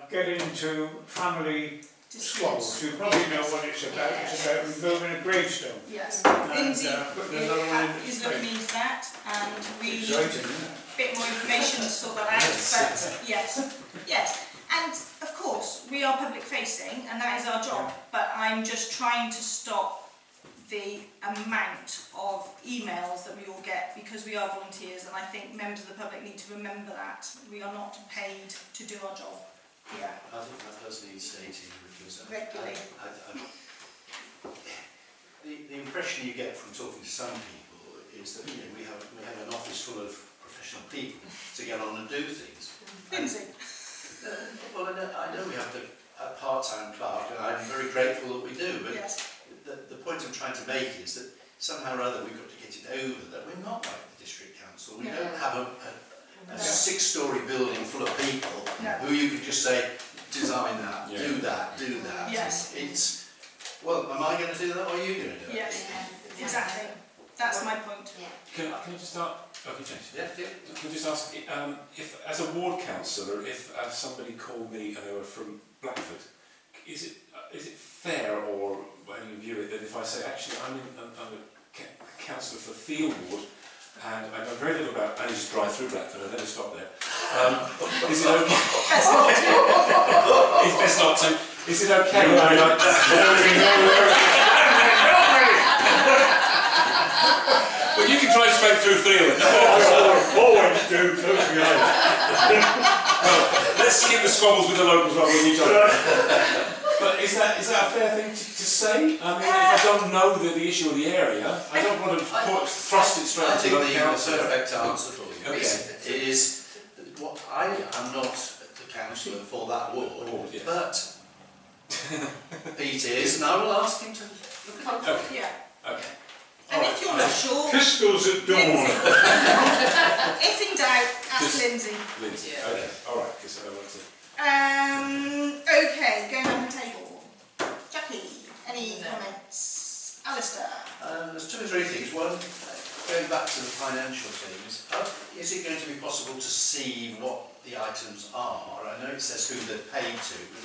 get into family squabbles. You probably know what it's about. It's about removing a gravestone. Yes. And Lindsay putting another one in is its looking place. into that, and we need Exciting, isn't a it? bit more information to sort that out, but yes, yes. And of course, we are public facing, and that is our job, but I'm just trying to stop the amount of emails that we all get, because we are volunteers, and I think members of the public need to remember that. We are not paid to do our job. Yeah. I think that does need stating because Regularly. The impression you get from talking to some people is that, you know, we have an office full of professional people to get on and do things. Lindsay. Well, I know we have a part-time clerk, and I'm very grateful that we do, but Yes. the point I'm trying to make is that somehow or other we've got to get it over that we're not like the district council. We No. don't have a six-storey building full of people No. who you can just say, design that, Yeah. do that. Yes. It's, well, am I going to do that or are you going to do it? Yes. Exactly. That's my point. Yeah. Can I just start? Okay, James. Yeah. Can I just ask, if as a ward councillor, if somebody called me and they were from Blackford, is it fair, or when you view it, that if I say, actually, I'm a councillor for Field Ward, and I know very little about, I just drive through Blackford, I never stop there. Is it okay? Best not to. It's best not to. Is it okay? I mean, well, you can drive straight through Field. Always do, close your eyes. Well, let's keep the squabbles with the locals rather than each other. But is that a fair thing to say? I mean, if I don't know the issue of the area, I don't want to thrust it straight I into think the the council. perfect answer for you Okay. is what I am not the councillor for that ward, Yes. but Pete is, and I will ask him to look at it. Okay. Yeah. Okay. And if you're not sure, Pistols at dawn. if in doubt, ask Lindsay. Lindsay. Yeah. Okay. All right. Because I want to. Okay, going down the table. Jackie, any comments? Alistair? There's 2 or 3 things. One, going back to the financial things, is it going to be possible to see what the items are? I know it says who they're paid to, but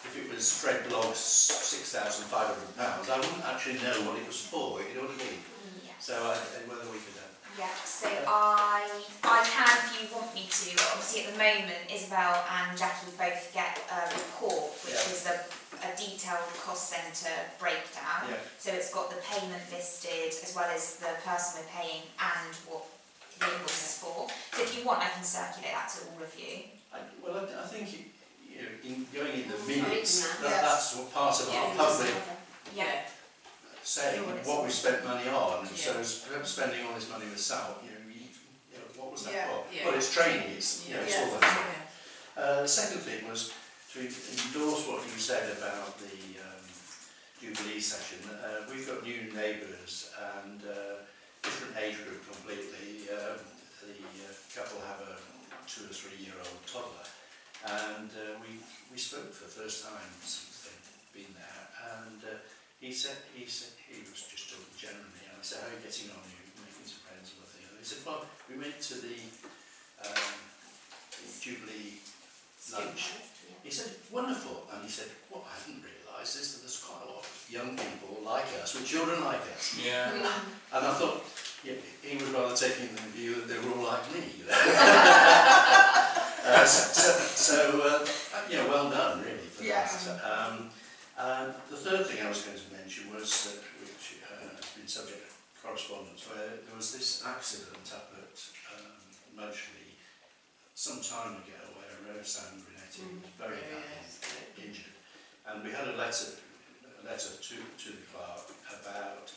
if it was Fred Blogg's £6,500, I wouldn't actually know what it was for, you know what I mean? Yeah. So whether we could... Yeah, so I can, if you want me to. Obviously at the moment Isabel and Jackie both get a report which is a detailed cost centre breakdown. Yeah. So it's got the payment listed as well as the person we're paying and what the invoice is for. So if you want I can circulate that to all of you. I think going in the minutes, Yes. that's what part of our public Yeah. saying what we spent money on. So spending all this money with Sal, what was that for? Yeah. Well, it's training. It's it's all that. Yeah. The second thing was to endorse what you said about the Jubilee session. We've got new neighbours and different age group completely. The couple have a 2 or 3 year old toddler, and we spoke for the first time since they've been there, and he said he was just talking generally, and I said, how are you getting on? Are you making some friends and everything? And he said, well, we went to the Jubilee lunch. He said, wonderful. And he said, what I hadn't realised is that there's quite a lot of young people like us, with children like us. Yeah. And I thought, he was rather taking the view that they were all like me. Well done, really, for that. And the third thing I was going to mention was, which has been subject to correspondence, where there was this accident up at Mudgley some time ago, where Roseanne Brunetti was very badly injured, and we had a letter to the clerk about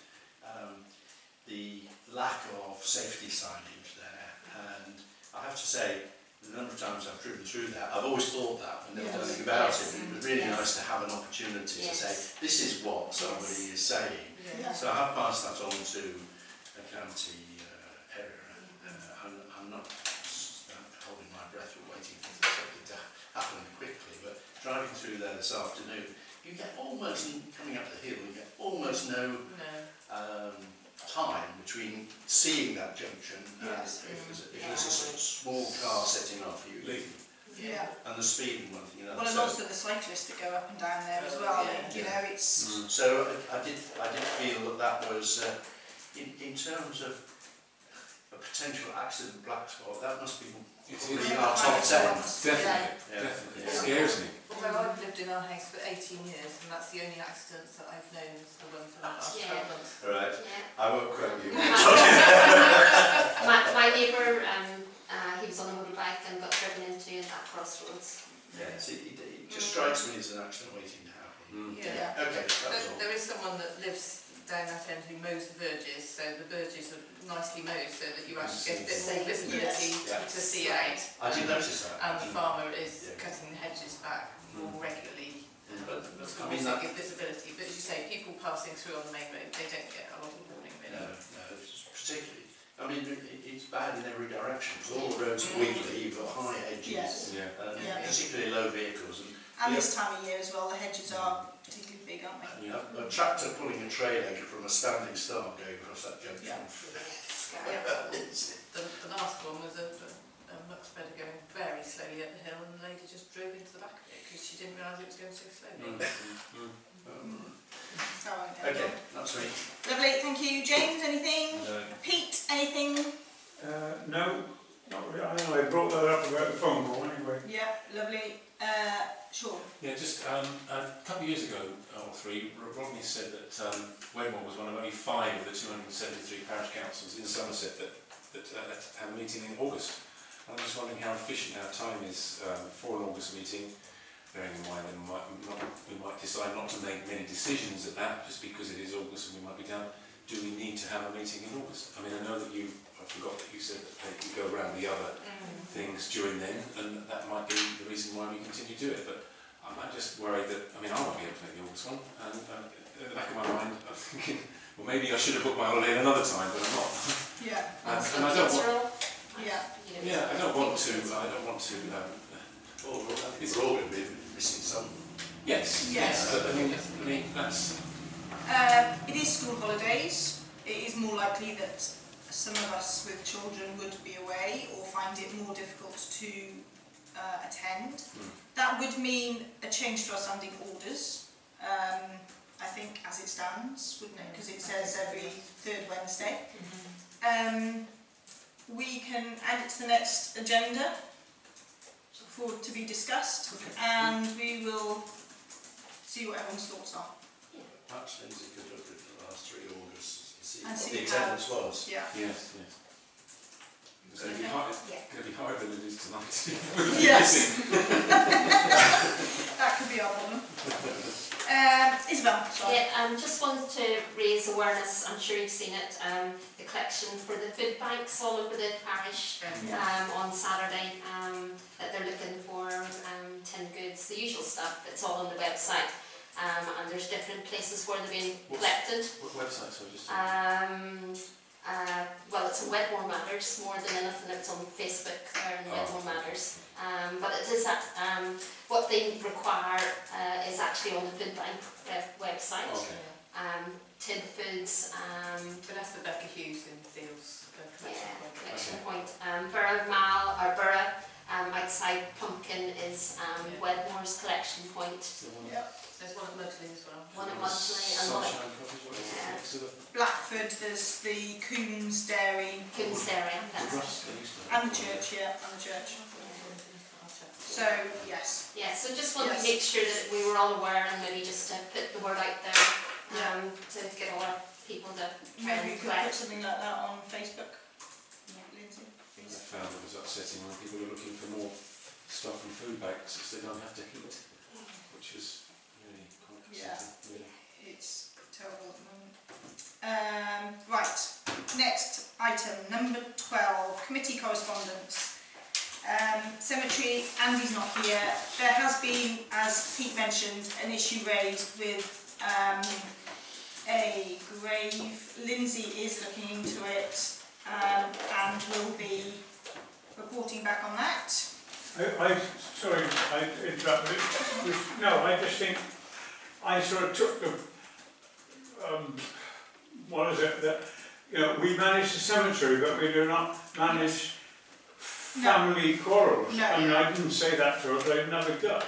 the lack of safety signage there, and I have to say, the number of times I've driven through that, I've always thought that and never done anything about it. It was really nice to have an opportunity to say, this is what somebody is saying. So I have passed that on to a county area, and I'm not holding my breath or waiting for something to happen quickly, but driving through there this afternoon, you get almost, coming up the hill, you get almost no time between seeing that junction and if there's a sort of small car setting off you leave. And the speed and one thing another. Well, and also the cyclists that go up and down there as well. It's. So I did feel that was in terms of a potential accident black spot. That must be in our top 10. Definitely. Definitely. It scares me. Although I've lived in our house for 18 years, and that's the only accidents that I've known is the one for the last 12 months. Right. I won't quote you. My neighbour, he was on a motorbike and got driven into at crossroads. Yes, it just strikes me as an accident waiting to happen. Okay, that was all. There is someone that lives down that end who mows the verges, so the verges are nicely mowed so that you actually get a bit more visibility to see out. I did notice that. And the farmer is cutting the hedges back more regularly. But To I mean also that. give visibility. But as you say, people passing through on the main road, they don't get a lot of warning really. No, it's particularly. I mean, it's bad in every direction because all the roads are wiggly. You've got high edges, particularly low vehicles. And this time of year as well, the hedges are particularly big, aren't they? A tractor pulling a trailer from a standing start going across that junction. The last one was a muck spreader going very slowly up the hill, and the lady just drove into the back of it because she didn't realise it was going so slowly. Okay, that's me. Lovely, thank you. James, anything? No. Pete, anything? No, not really. I know I brought that up about the phone call anyway. Yeah, lovely. Sean? Yeah, just a couple of years ago, or 3, Rodney said that Wedmore was one of only 5 of the 273 parish councils in Somerset that had a meeting in August. I'm just wondering how efficient our time is for an August meeting. bearing in mind that we might decide not to make many decisions at that, just because it is August and we might be down. Do we need to have a meeting in August? I mean, I know that I forgot that you said that you go around the other things during then, and that might be the reason why we continue to do it, but I'm just worried that, I mean, I won't be able to make the August one, and in the back of my mind, I'm thinking, well, maybe I should have booked my holiday another time, but I'm not. Yeah. And I don't want, Yeah. I don't want to, Well, we're all going to be missing some. yes, Yes. but I mean, that's, It is school holidays. It is more likely that some of us with children would be away or find it more difficult to attend. That would mean a change to our standing orders, I think, as it stands, wouldn't it? Because it says every third Wednesday. We can add it to the next agenda to be discussed, and we will see what everyone's thoughts are. Perhaps Lindsay could look at the last 3 Augusts and see And what see the how- attendance was. Yeah. yes. It's going to be higher than it is tonight. Yes. That could be our problem. Isabel, sorry. Yeah, just wanted to raise awareness, I'm sure you've seen it, the collection for the food banks all over the parish on Saturday, that they're looking for tin goods, the usual stuff, it's all on the website, and there's different places where they're being collected. What website, so just... Well, it's on Wedmore Matters more than anything. It's on Facebook there in Wedmore Matters. But it is that what they require is actually on the food bank website. Okay. Tin foods. But that's the Becca Hughes in Fields Collection point. Borough Mall or Borough outside Pumpkin is Wedmore's collection point. There's one at Mudley as well. One at Mudley and one at next to the... Blackford, there's the Coombs Dairy. Coombs Dairy. And the church, and the church. So, yes. Yeah, so just wanted to make sure that we were all aware and maybe just to put the word out there to get all our people to try Maybe we and could put collect. something like that on Facebook. Lindsay. I found it was upsetting when people were looking for more stuff from food banks so they don't have to heat, which was really quite upsetting. Really. It's terrible at the moment. Right, next item, number 12, committee correspondence. Cemetery, Andy's not here. There has been, as Pete mentioned, an issue raised with a grave. Lindsay is looking into it and will be reporting back on that. Sorry, I interrupted. No, I just think I sort of took the what is it that we manage the cemetery, but we do not manage family quarrels. No. I mean, I didn't say that to her, but I never got.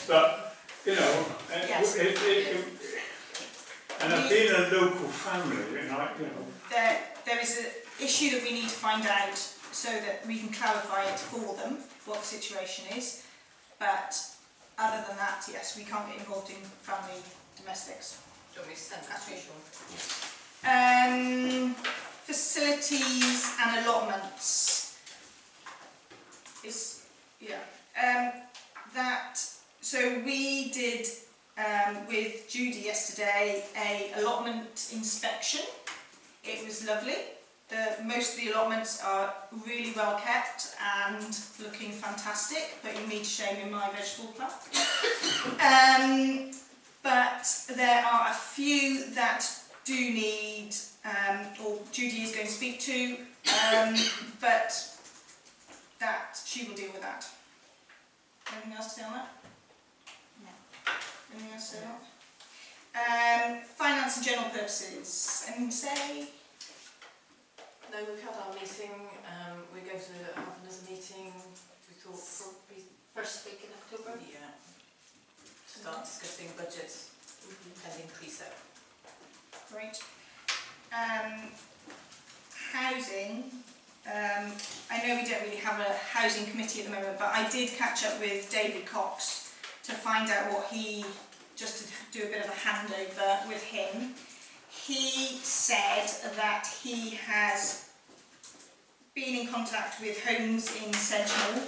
But Yes. and I've been a local family, There is an issue that we need to find out so that we can clarify it for them, what the situation is. But other than that, yes, we can't get involved in family domestics. Do you want me to send that to you, Sean? Facilities and allotments. So we did with Judy yesterday a allotment inspection. It was lovely. Most of the allotments are really well kept and looking fantastic, putting me to shame in my vegetable plant. But there are a few that do need, or Judy is going to speak to, but that she will deal with that. Anything else to say on that? No. Anything else to say on that? Finance and general purposes. Anything to say? No, we've had our meeting. We're going to have another meeting. We thought probably First week in October. start discussing budgets pending precept. Great. Housing. I know we don't really have a housing committee at the moment, but I did catch up with David Cox to find out what just to do a bit of a handover with him. He said that he has been in contact with homes in Sedgemoor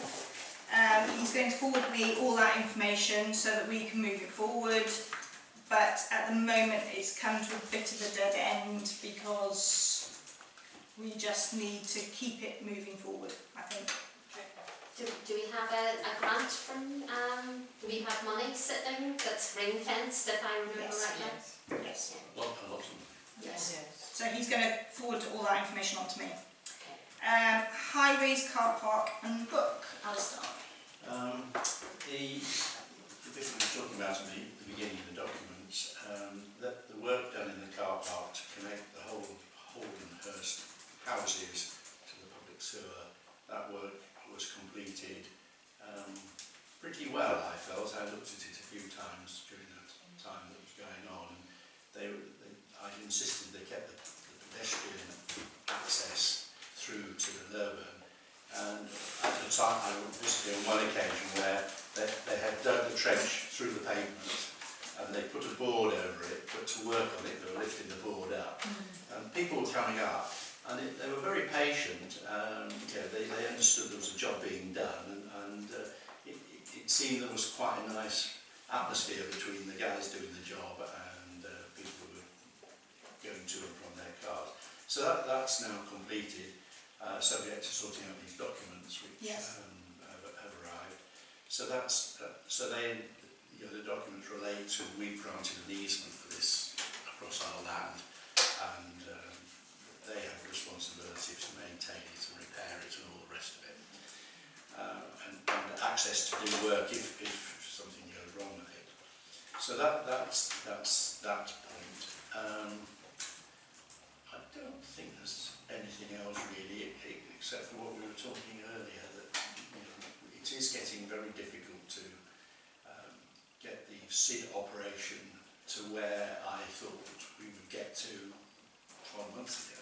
He's going to forward me all that information so that we can move it forward. But at the moment it's come to a bit of a dead end because we just need to keep it moving forward, I think. Do we have a grant from, do we have money sitting that's ring fenced, if I remember Yes. rightly? Yes. A lot of them. Yes. So he's going to forward all that information on to me. Highways, car park and book, Alistair. The bit we were talking about at the beginning of the documents, that the work done in the car park to connect the whole Holdenhurst houses to the public sewer, that work was completed pretty well, I felt. I looked at it a few times during that time that was going on. I insisted they kept the pedestrian access through to the Lurban. And at the time, I visited on one occasion where they had dug the trench through the pavement and they put a board over it, but to work on it they were lifting the board up. And people were coming up and they were very patient. They understood there was a job being done, and it seemed there was quite a nice atmosphere between the guys doing the job and people who were going to and from their cars. So that's now completed, subject to sorting out these documents which have arrived. So the documents relate to we granted an easement for this across our land, and they have a responsibility to maintain it and repair it and all the rest of it, and access to do work if something goes wrong with it. So that's that point. I don't think there's anything else really, except for what we were talking earlier, that it is getting very difficult to get the SID operation to where I thought we would get to 12 months ago.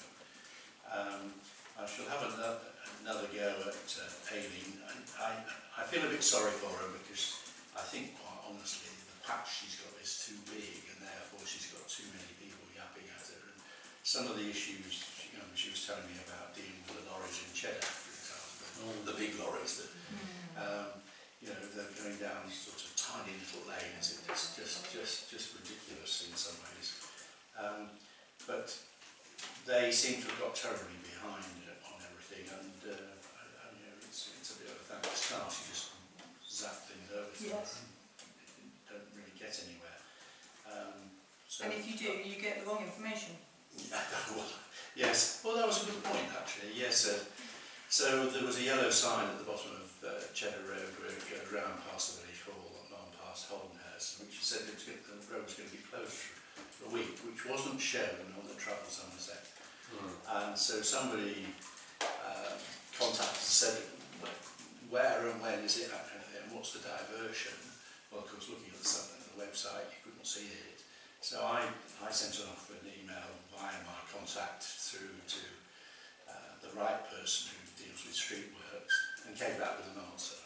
I shall have another go at Aileen. I feel a bit sorry for her because I think, quite honestly, the patch she's got is too big and therefore she's got too many people yapping at her. And some of the issues, she was telling me about dealing with the lorries in Cheddar, for example, the big lorries that, they're going down sort of tiny little lanes. It's just ridiculous in some ways. But they seem to have got terribly behind on everything, and it's a bit of a thankless task. You just zap things over and don't really get anywhere. And if you do, you get the wrong information. Yes, well that was a good point actually, yes. So there was a yellow sign at the bottom of Cheddar Road where it goes round past the village hall and on past Holdenhurst, which said the road was going to be closed for a week, which wasn't shown on the Travel Somerset. And so somebody contacted and said, where and when is it happening and what's the diversion? Well, of course, looking at the website, you couldn't see it. So I sent off an email via my contact through to the right person who deals with street works and came back with an answer,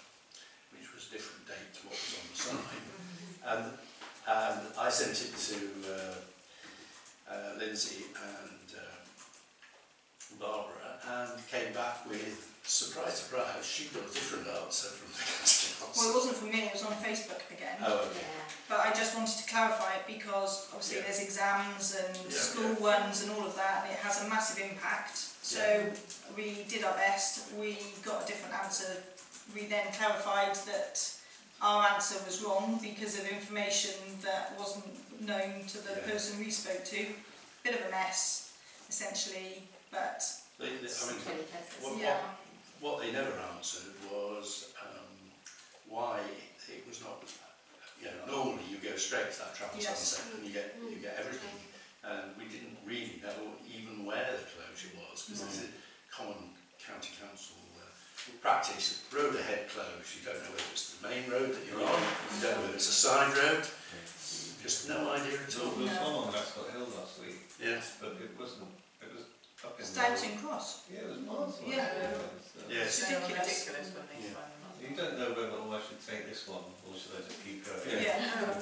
which was a different date to what was on the sign. And I sent it to Lindsay and Barbara and came back with, surprise, she got a different answer from the council. Well, it wasn't from me, it was on Facebook again. Oh, okay. But I just wanted to clarify it because obviously there's exams and school ones and all of that, and it has a massive impact. So we did our best, we got a different answer. We then clarified that our answer was wrong because of information that wasn't known to the person we spoke to. Bit of a mess, essentially, but... What they never answered was why it was not... normally you go straight to that Travel Sunset and you get everything. And we didn't really know even where the closure was, because it's a common county council practice. Road ahead closed, you don't know whether it's the main road that you're on, you don't know whether it's a side road, just no idea at all. There was one on Ascot Hill last week, but it was up in Stoughton Cross. Yeah, it was miles away. Yes. It's ridiculous. when they sign them up. You don't know whether I should take this one or should I just keep going.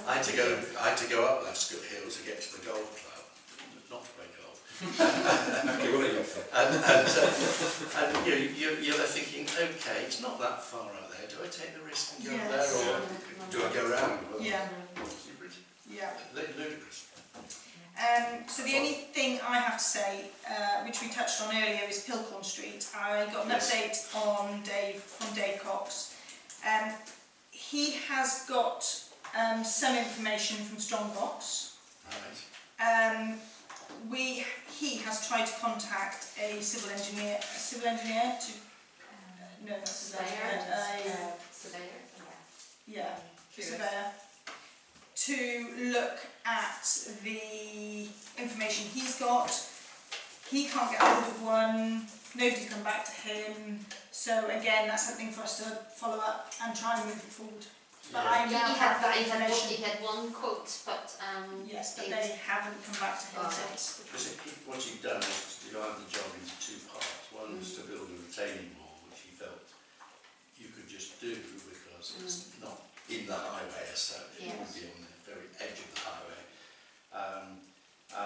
I had to go up Ascot Hill to get to the golf club, not to play golf. Okay, what are you for? and you're there thinking, okay, it's not that far out there. Do I take the risk and go up there, or do I go round? Well, Yeah. Yeah. Ludicrous. So the only thing I have to say, which we touched on earlier, is Pilcorn Street. I got an update on from Dave Cox. He has got some information from Strongbox. Right. He has tried to contact a civil engineer to no, not civil engineer, Surveyor. yeah, surveyor, to look at the information he's got. He can't get hold of one, nobody's come back to him, so again that's something for us to follow up and try and move it forward. But I now have that information. He had one quote, but yes, but they haven't come back to him since. Because what he'd done is to divide the job into two parts. One was to build a retaining wall, which he felt you could just do because it's not in the highway as such. It would be on the very edge of the highway.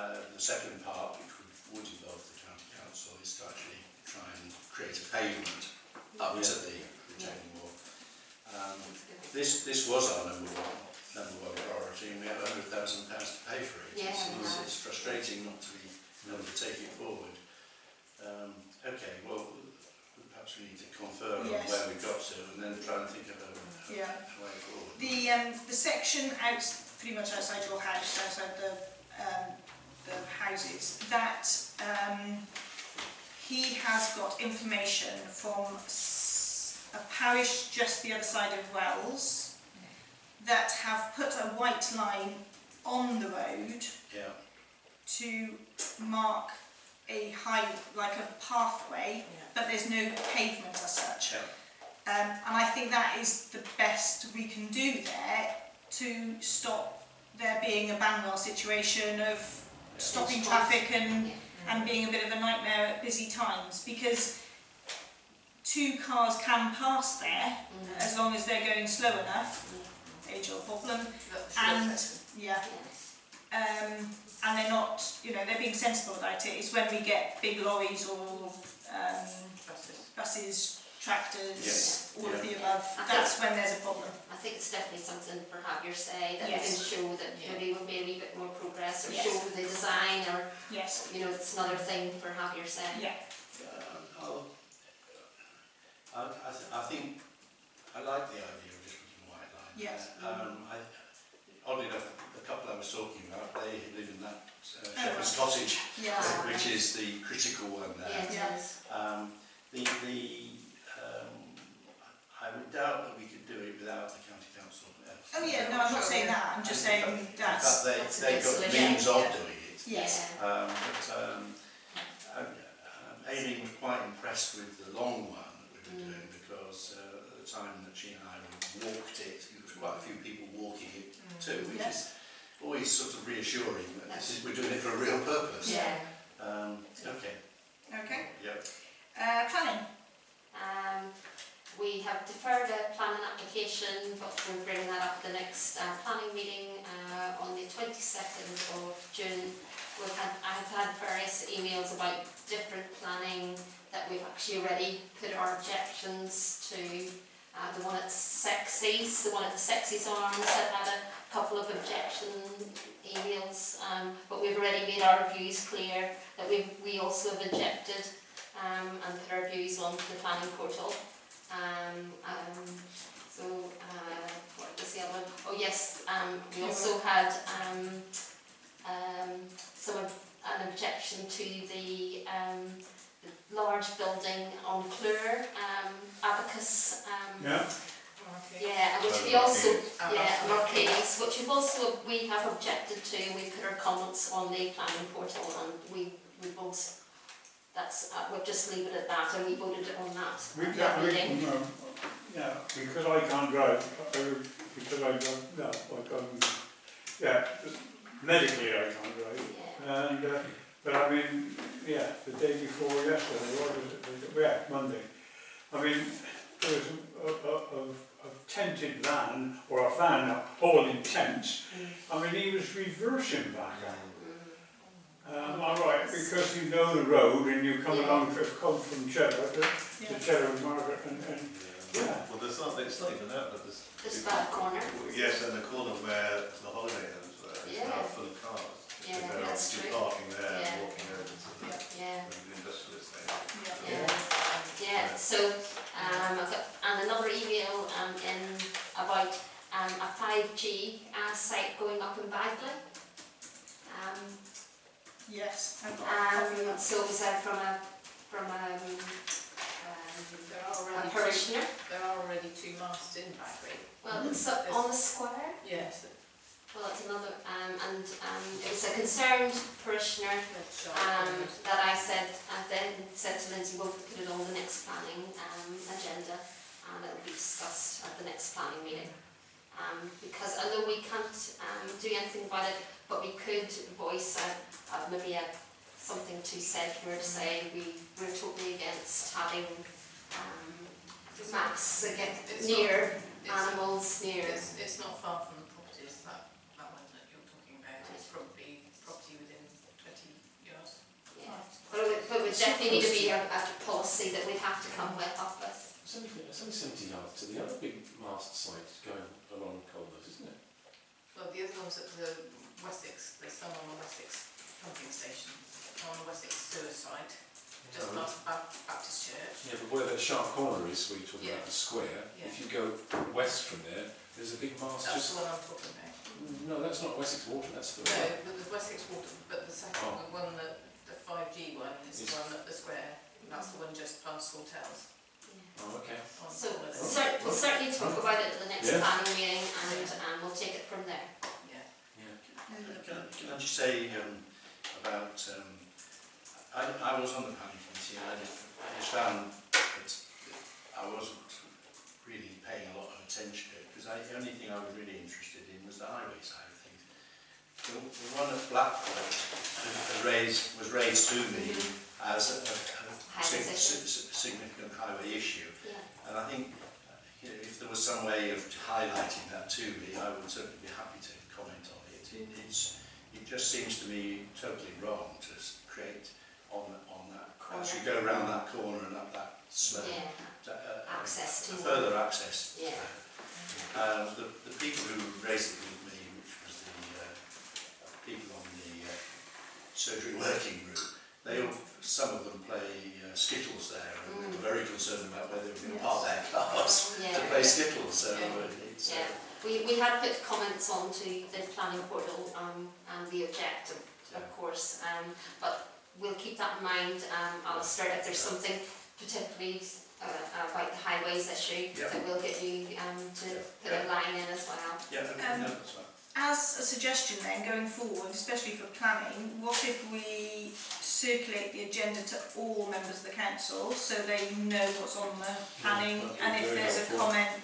The second part, which would involve the county council, is to actually try and create a pavement up to the retaining wall. This was our number one priority, and we have £100,000 to pay for it. Yeah, It's frustrating not to be able to take it forward. Okay, well, perhaps we need to confer on where we got to, and then try and think of a way forward. The section out, pretty much outside your house, outside the houses, that he has got information from a parish just the other side of Wells that have put a white line on the road to mark a pathway, but there's no pavement as such. And I think that is the best we can do there to stop there being a Banwell situation of stopping traffic and being a bit of a nightmare at busy times, because two cars can pass there as long as they're going slow enough, age-old problem, and and they're not, they're being sensible about it. It's when we get big lorries or buses, tractors, all of the above, that's when there's a problem. I think it's definitely something for have your say, that we can show that maybe will be a wee bit more progress, or show the design, or it's another thing for have your say. I think I like the idea of just putting a white line. Yes. Oddly enough, the couple I was talking about, they live in that shepherd's cottage, which is the critical one there. Yes. I would doubt that we could do it without the county council. Oh yeah, no, I'm not saying that. I'm just saying that's. They've got the means of doing it. Yes. Amy was quite impressed with the long one that we were doing, because at the time that she and I walked it, there was quite a few people walking it too, which is always sort of reassuring that we're doing it for a real purpose. Okay. Okay. Planning. We have deferred a planning application, but we're bringing that up at the next planning meeting on the 22nd of June. I've had various emails about different planning that we've actually already put our objections to. The one at Sexy's, the one at the Sexy's Arms, I've had a couple of objection emails, but we've already made our views clear that we also have objected and put our views on the planning portal. What was the other one? Oh yes, we also had an objection to the large building on Clure, Abacus. Which we also, Arcades, which we have objected to, and we put our comments on the planning portal, and we both. We'll just leave it at that, and we voted on that. Because I can't drive, medically I can't drive, and but I mean, the day before yesterday, what was it? Monday. I mean, there was a tented van, or a van all in tents. I mean, he was reversing back. All right, because you know the road and you come Yeah. along, come from Cheddar to Yeah. Cheddar and Margaret and yeah. Well, there's not, it's not even that, but there's... Just that corner. Yes, and the corner where the holiday homes were, is Yeah. now full of cars. Yeah, Because they're that's obviously true. parking there Yeah. and walking over to the, Yeah. the industrial estate. Yeah. Yeah. So I've got another email in about a 5G site going up in Bagley. Yes. I've got a copy of that. So it was from a There are already parishioner. There are already 2 masts in Bagley. Well, it's up on the square. Yes. Well, it's another, and it was a concerned parishioner that I then said to Lindsay, we'll put it on the next planning agenda, and it will be discussed at the next planning meeting. Because I know we can't do anything about it, but we could voice maybe something to Sedgmore to say we're totally against having maps near animals near. It's not far from the properties, that one that you're talking about. It's probably property within 20 yards. Yeah. But we definitely need to be a policy that we have to come up with. It's only 70 yards to the other big mast site going along Colders, isn't it? Well, the other one's at the Wessex, there's some on the Wessex pumping station, on the Wessex sewer site, just past Baptist Church. Yeah, but where that sharp corner is, where you're talking about the square, Yeah. if you go west from there, there's a big mast That's just... the one I'm talking about. No, that's not Wessex Water, that's the... No, but the Wessex Water, but the second Oh. one, the 5G one, is the one at the square, and that's the one just past hotels. Oh, okay. So we'll certainly talk about it at the next Yeah. planning meeting, and we'll take it from there. Yeah. Can I just say about, I was on the planning committee and I just found that I wasn't really paying a lot of attention to it because the only thing I was really interested in was the highway side of things. The one at Blackpool was raised to me as a significant highway issue, Yeah. and I think if there was some way of highlighting that to me, I would certainly be happy to comment on it. It just seems to me totally wrong to create on that, as you go around that corner and up that slope, Access to further access. Yeah. The people who raised it with me, which was the people on the surgery working group, some of them play Skittles there, and they were very concerned about whether they were going to park their cars to play Skittles. So it's, we had put comments onto the planning portal and the objective, of course, but we'll keep that in mind, Alistair, if there's something particularly about the highways issue that we'll get you to put a line in as well. Yeah, no, that's fine. As a suggestion then, going forward, especially for planning, what if we circulate the agenda to all members of the council so they know what's on the planning, and if there's a comment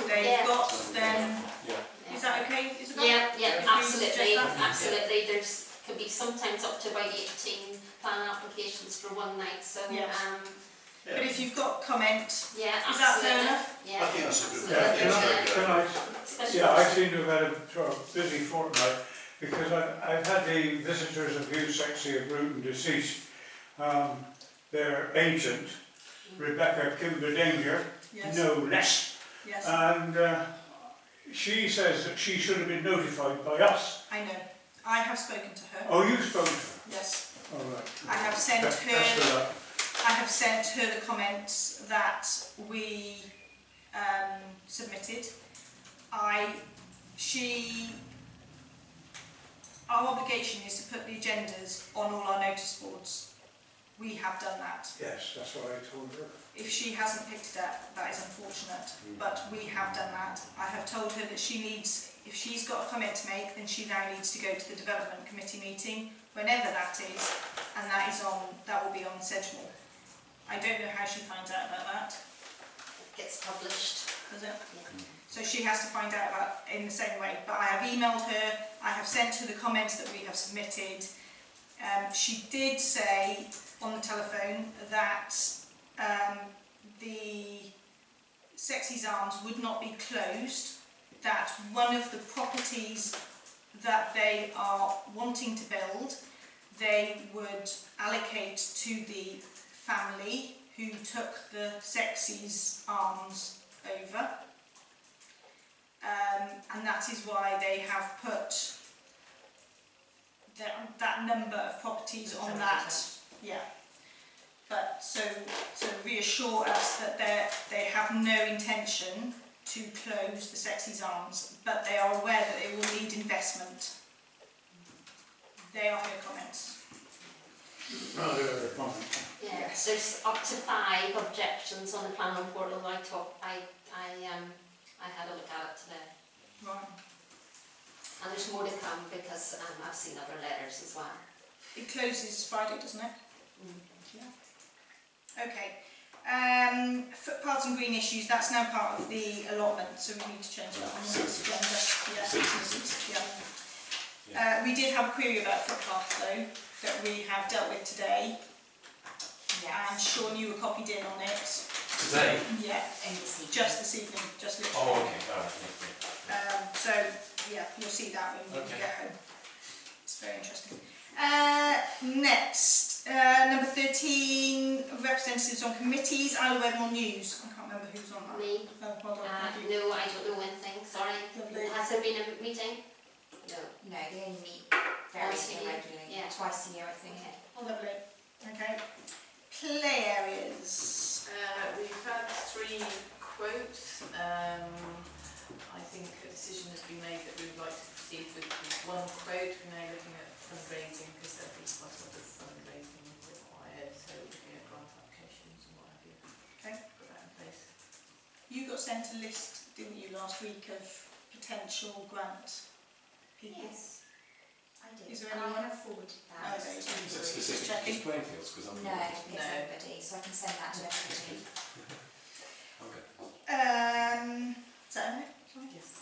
they've got, then is that okay, Isabel? Yeah, absolutely. There's could be sometimes up to about 18 plan applications for one night, so but if you've got comment, is absolutely. that fair enough? Yeah, I think that's a good I seem to have had a sort of busy fortnight because I've had the visitors of Hugh Sexy of Bruton deceased, their agent, Rebecca Kimberdanger, no less, and she says that she should have been notified by us. I know. I have spoken to her. Oh, you spoke to her? Yes. All right. I have sent Best of her. luck. I have sent her the comments that we submitted. Our obligation is to put the agendas on all our notice boards. We have done that. Yes, that's what I told her. If she hasn't picked it up, that is unfortunate, but we have done that. I have told her that if she's got a comment to make, then she now needs to go to the development committee meeting, whenever that is, and that will be on Sedgmore. I don't know how she finds out about that. It gets published. Does it? Yeah. So she has to find out about it in the same way. But I have emailed her, I have sent her the comments that we have submitted. She did say on the telephone that the Sexy's Arms would not be closed, that one of the properties that they are wanting to build, they would allocate to the family who took the Sexy's arms over. And that is why they have put that number of properties on that. Yeah. But so to reassure us that they have no intention to close the Sexy's arms, but they are aware that it will need investment. They are her comments. Yes, there's up to 5 objections on the planning portal. I had a look at it today. Right. And there's more to come because I've seen other letters as well. It closes Friday, doesn't it? Yeah. Okay. Footpaths and green issues, that's now part of the allotment, so we need to change that on the next agenda. Yeah, citizens, yeah. We did have a query about footpaths though, that we have dealt with today. And Sean, you were copied in on it. Today? Yeah. Just this evening, just literally. Oh, okay. Alright. So, yeah, you'll see that when you get home. It's very interesting. Next, number 13, representatives on committees. Isle of Wedmore News. I can't remember who's on that. Me. Oh, well done. Thank you. No, I don't know anything, sorry. Lovely. Has there been a meeting? No. No, they only meet very irregularly, twice a year I think. Okay. Oh, lovely. Okay. Play areas. We've had 3 quotes. I think a decision has been made that we would like to proceed with 1 quote. We're now looking at fundraising because there'll be quite a lot of fundraising required, so looking at grant applications and what have you. Okay. Put that in place. You got sent a list, didn't you, last week of potential grant people? Yes, I did. Is there and anyone? I have forwarded No, that. there Is isn't. it specific checking. to Plainfields? Because I'm No, it's No. everybody, so I can send that to everybody. Okay. Is that okay? Yes.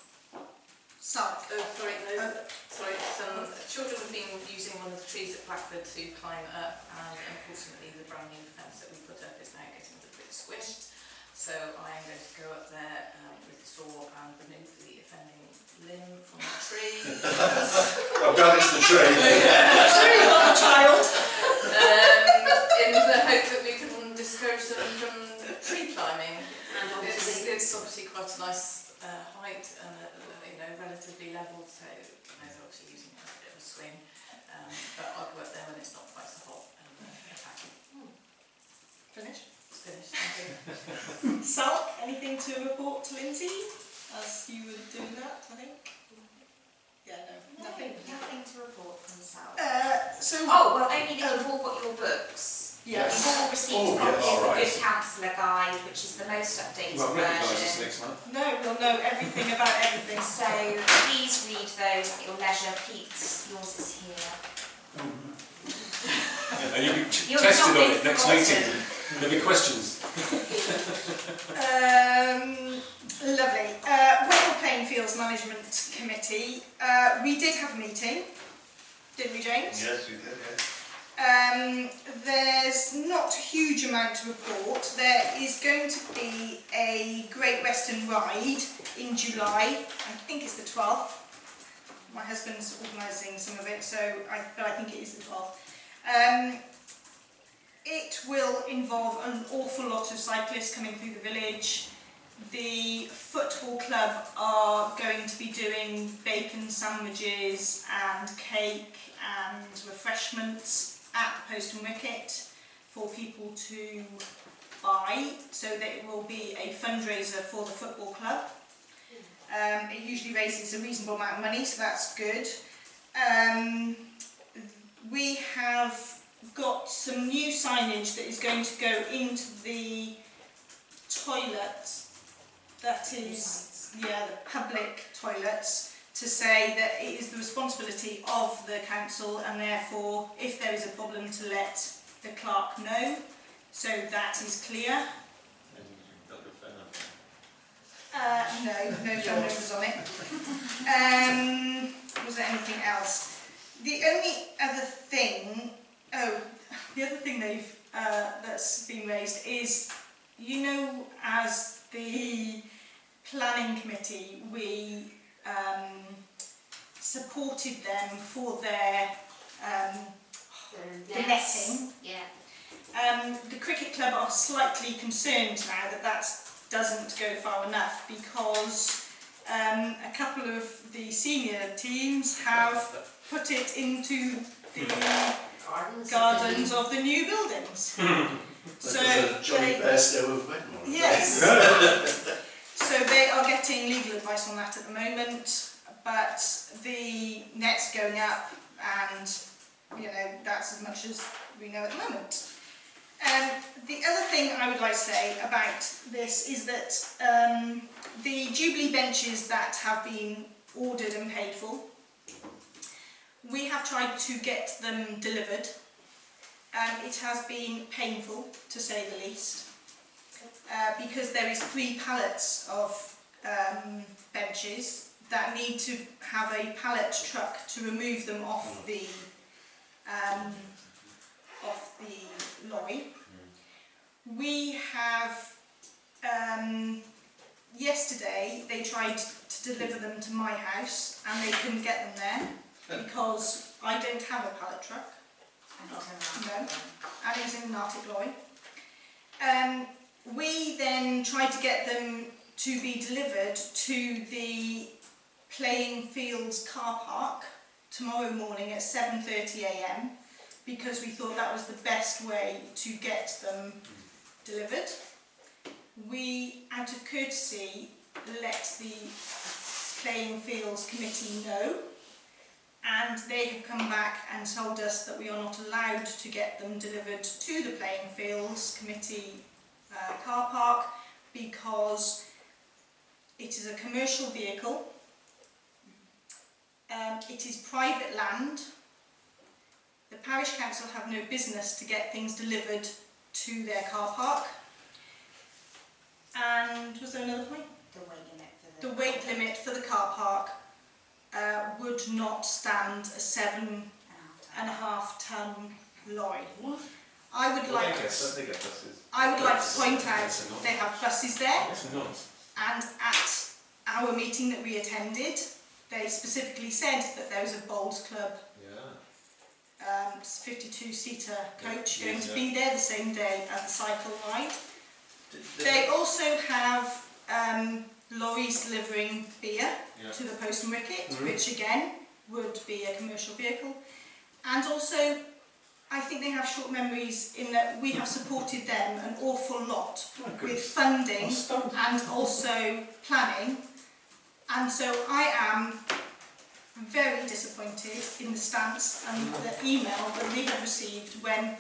Sark. Oh, sorry, no, sorry. Some children have been using one of the trees at Blackford to climb up, and unfortunately the brand new fence that we put up is now getting a bit squished. So I am going to go up there with the saw and remove the offending limb from the tree. I'm glad it's the tree. Tree, not a child. In the hope that we can discourage them from tree climbing. And It's obviously quite a nice height and relatively level, so they're obviously using a bit of a swing. But I'll work there when it's not quite so hot and attacking. Finish. It's finished. Thank you. Salk, anything to report to Lindsay as you were doing that, I think? Yeah, no, nothing. Nothing to report from the south. So, well, only that you've all got your books. yes. You've all received a copy of the right. Good Counsellor Guide, which is the most updated Well, recognise this version. next month. No, we'll know everything about everything. So please read those at your leisure. Pete, yours is here. And you'll be You're tested not on it next being meeting. There'll be questions. Lovely. Wedmore Plainfields Management Committee. We did have a meeting, didn't we, James? Yes, we did, yes. There's not a huge amount to report. There is going to be a Great Western Ride in July. I think it's the 12th. My husband's organising some of it, but I think it is the 12th. It will involve an awful lot of cyclists coming through the village. The football club are going to be doing bacon sandwiches and cake and refreshments at the Post and Wicket for people to buy, so that it will be a fundraiser for the football club. It usually raises a reasonable amount of money, so that's good. We have got some new signage that is going to go into the toilet, that is, yeah, the public toilets, to say that it is the responsibility of the council, and therefore if there is a problem to let the clerk know, so that is clear. No phone numbers on it. Was there anything else? The only other thing, the other thing that's been raised is, you know, as the planning committee, we supported them for their netting. Yeah. The cricket club are slightly concerned now that that doesn't go far enough, because a couple of the senior teams have put it into the gardens of the new buildings. So Johnny Bairstow of Wedmore. yes. So they are getting legal advice on that at the moment, but the net's going up, and that's as much as we know at the moment. The other thing I would like to say about this is that the Jubilee benches that have been ordered and paid for, we have tried to get them delivered. It has been painful, to say the least, because there is 3 pallets of benches that need to have a pallet truck to remove them off the lorry. We have, yesterday they tried to deliver them to my house and they couldn't get them there because I don't have a pallet truck. No, and it was in an Arctic lorry. We then tried to get them to be delivered to the playing fields car park tomorrow morning at 7:30 AM because we thought that was the best way to get them delivered. We, out of courtesy, let the playing fields committee know, and they have come back and told us that we are not allowed to get them delivered to the playing fields committee car park because it is a commercial vehicle, it is private land, the Parish Council have no business to get things delivered to their car park, and was there another point? The weight limit for the car park would not stand a 7.5 ton lorry. What? I would like to point out they have buses there, It's not. and at our meeting that we attended they specifically said that there was a bowls club 52-seater coach going to be there the same day as the cycle ride. They also have lorries delivering beer to the Post and Wicket, which again would be a commercial vehicle. And also, I think they have short memories in that we have supported them an awful lot with funding and also planning. And so I am very disappointed in the stance and the email that we have received when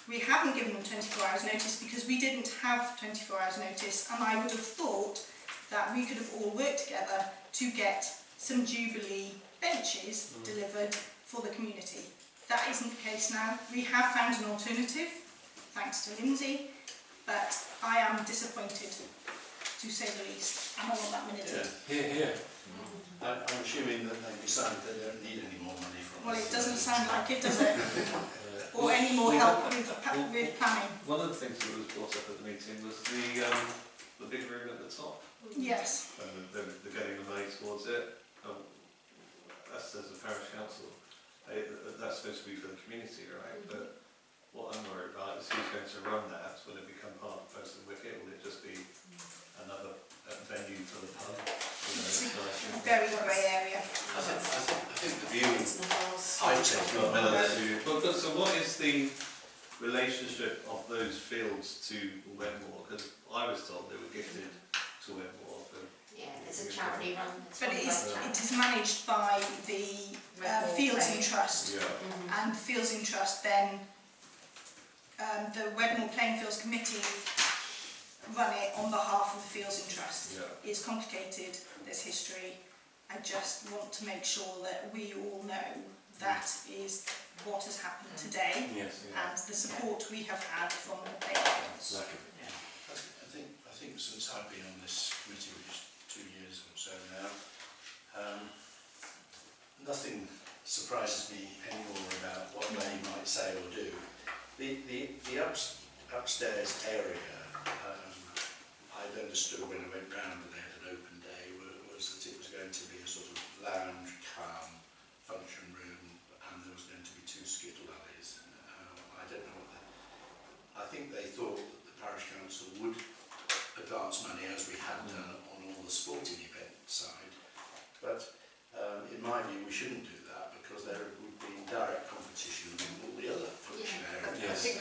we haven't given them 24 hours notice because we didn't have 24 hours notice, and I would have thought that we could have all worked together to get some Jubilee benches delivered for the community. That isn't the case now. We have found an alternative, thanks to Lindsay, but I am disappointed, to say the least, and I want that minuted. Here. I'm assuming that they decided they don't need any more money from Well, us. it doesn't sound like it, does it? Or any more help with planning. One of the things that was brought up at the meeting was the big room at the top. Yes. And they're getting the money towards it. As a parish council, that's supposed to be for the community, right? But what I'm worried about is who's going to run that. Will it become part of Post and Wicket? Will it just be another venue for the pub? It's a very grey area. I think the view I take So what is the relationship of those fields to Wedmore? Because I was told they were gifted to Wedmore. Yeah, it's a charity run. But it is managed by the Fields and Trust, and the Fields and Trust then, the Wedmore Playing Fields Committee run it on behalf of the Fields and Trust. It's complicated, there's history. I just want to make sure that we all know that is what has happened today, and the support we have had from the playing fields. I think since I've been on this committee, which is 2 years or so now, nothing surprises me anymore about what they might say or do. The upstairs area, I'd understood when I went round and they had an open day, was that it was going to be a sort of lounge, calm, function room, and there was going to be 2 skittle alleys. I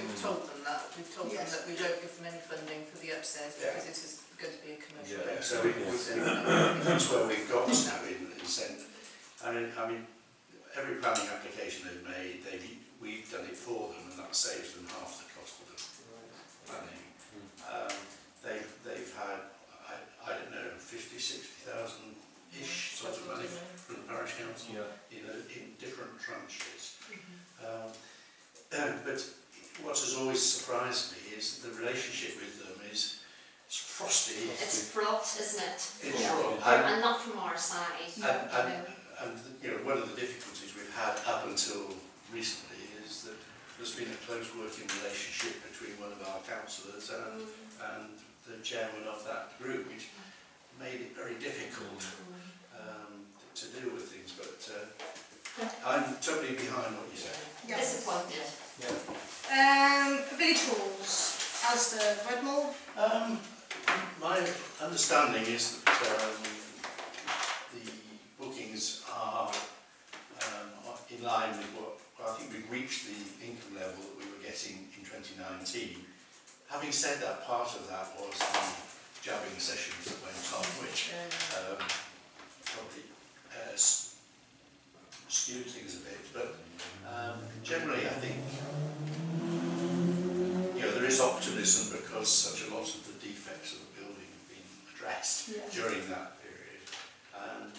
we've told them that. We've told them Yes. that we don't give them any funding for the upstairs because it is going to be a commercial Yeah. venture. So that's where we've got now in sense. I mean, every planning application they've made, we've done it for them, and that saves them half the cost of the planning. They've had, I don't know, 50, 60,000-ish sort of money from the Parish Council, in different tranches. But what has always surprised me is the relationship with them is frosty. It's fraught, isn't it? It's fraught. And not from our side. And one of the difficulties we've had up until recently is that there's been a close working relationship between one of our councillors and the chairman of that group, which made it very difficult to deal with things. But I'm totally behind what you said. Yeah. Disappointed. Village halls, as the Wedmore. My understanding is that the bookings are in line with what I think we've reached the income level that we were getting in 2019. Having said that, part of that was the jabbing sessions that went on, which probably skewed things a bit. But generally, I think there is optimism because such a lot of the defects of the building have been addressed during that period, and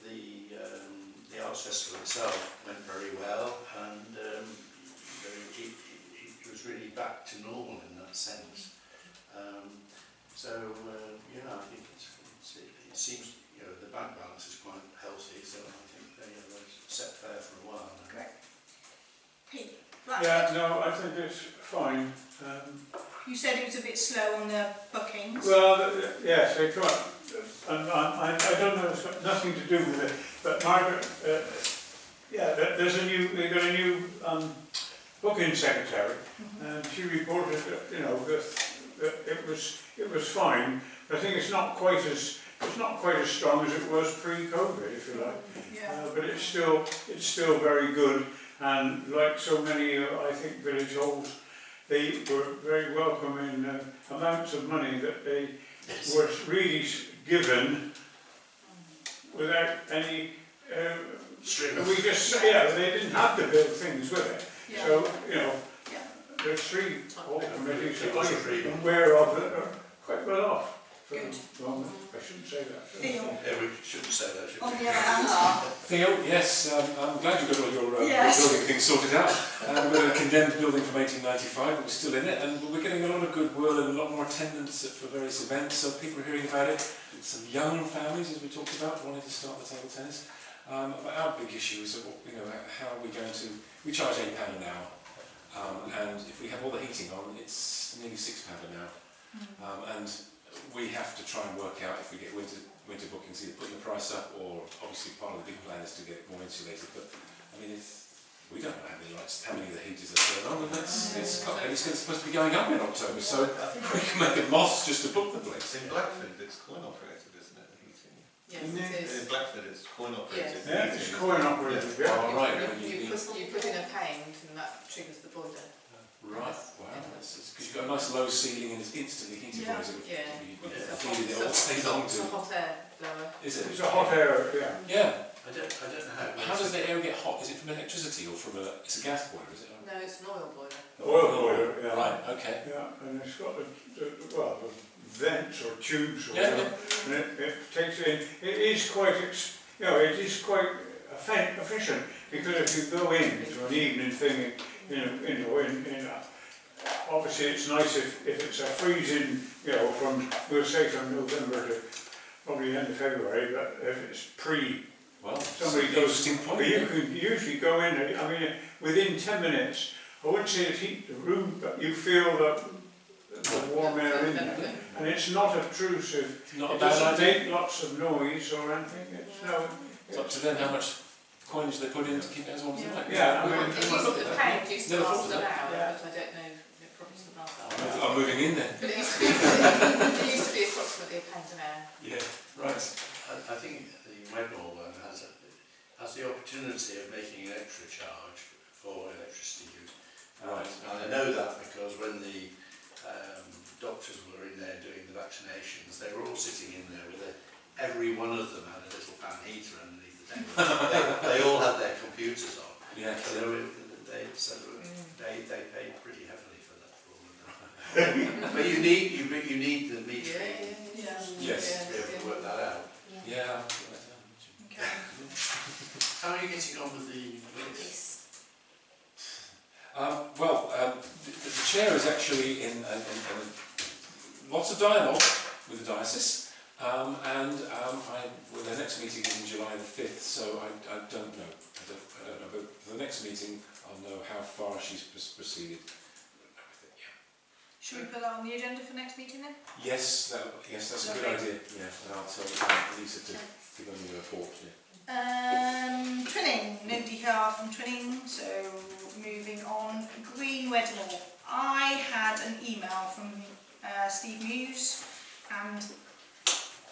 the Arts Festival itself went very well, and it was really back to normal in that sense. I think it seems the bank balance is quite healthy, so I think they're set fair for a while now. Correct. Pete, Yeah, no, I think it's fine. you said it was a bit slow on the bookings. Well, yes, they come up, and I don't know, it's got nothing to do with it, but Margaret, we've got a new booking secretary, and she reported that it was fine. I think it's not quite as strong as it was pre-COVID, if you like. Yeah. But it's still very good, and like so many, I think, village halls, they were very welcome in amounts of money that they were really given without any. We just they didn't have to build things with it. Yeah. So there's 3 hall committees that I'm aware of that are quite well off. Good. Well, I shouldn't say that. Theo, Yeah, we shouldn't say that, should on we? the other hand. Theo, yes, I'm glad you got all your Yes. building things sorted out. We've got a condemned building from 1895, but we're still in it, and we're getting a lot of goodwill and a lot more attendance for various events, so people are hearing about it. Some young families, as we talked about, wanting to start the table tennis. But our big issue is, how are we going to... We charge £8 an hour, and if we have all the heating on, it's nearly £6 an hour. And we have to try and work out if we get winter bookings, either putting the price up, or obviously part of the big plan is to get it more insulated. But I mean, if we don't know how many of the heaters are turned on, and it's supposed to be going up in October, so we can make a moss just to book the place. In Blackford, it's coin operated, isn't it? The heating. Yes, it is. In Blackford, it's coin operated. Yes. Yeah, it's coin operated. Yeah. Oh, right. You put in a paint and that triggers the boiler. Right, wow, because you've got a nice low ceiling and it's instantly heated, Yeah. whereas it Yeah. it all stayed on It's a to. hot air blower. Is it? It's a hot air, Yeah. I don't know How does the air get hot? Is it from electricity or from it's a gas boiler, is it? No, it's an oil boiler. oil boiler, yeah. Right, okay. Yeah, and it's got the vents or tubes or Yeah. whatever, and it takes in. It is quite, it is quite efficient, because if you go in to an evening thing, obviously it's nice if it's a freezing, from, we'll say from November to probably the end of February, but if it's somebody goes, interesting point. but you can usually go in, within 10 minutes, I wouldn't say it heat the room, but you feel the warm air in there, and it's not obtrusive. Not a It bad doesn't idea. make lots of noise or anything. It's up to them how much coinage they put in to keep it as warm as they like. Yeah, I mean, The paint used to Never last thought of an that. hour, Yeah. but I don't know, it probably doesn't last that long. I'm moving in then. But it used to be approximately a £1 an hour. Yeah, right. I think the Wedmore one has the opportunity of making an extra charge for electricity use. Right. And I know they pay pretty heavily for that. For all of that. But you need the metering Yes. to be able to work that out. Yeah. Okay. How are you getting on with the lease? The chair is actually in lots of dialogue with the diocese, the next meeting is in July the 5th, so I don't know. I don't know, but for the next meeting I'll know how far she's proceeded. Should we put that on the agenda for next meeting then? Yes, that's a good idea. Yeah, and I'll tell Lisa to give me a report. Yeah. Twinning, nobody here from Twinning, so moving on. Green Wedmore. I had an email from Steve Muse, and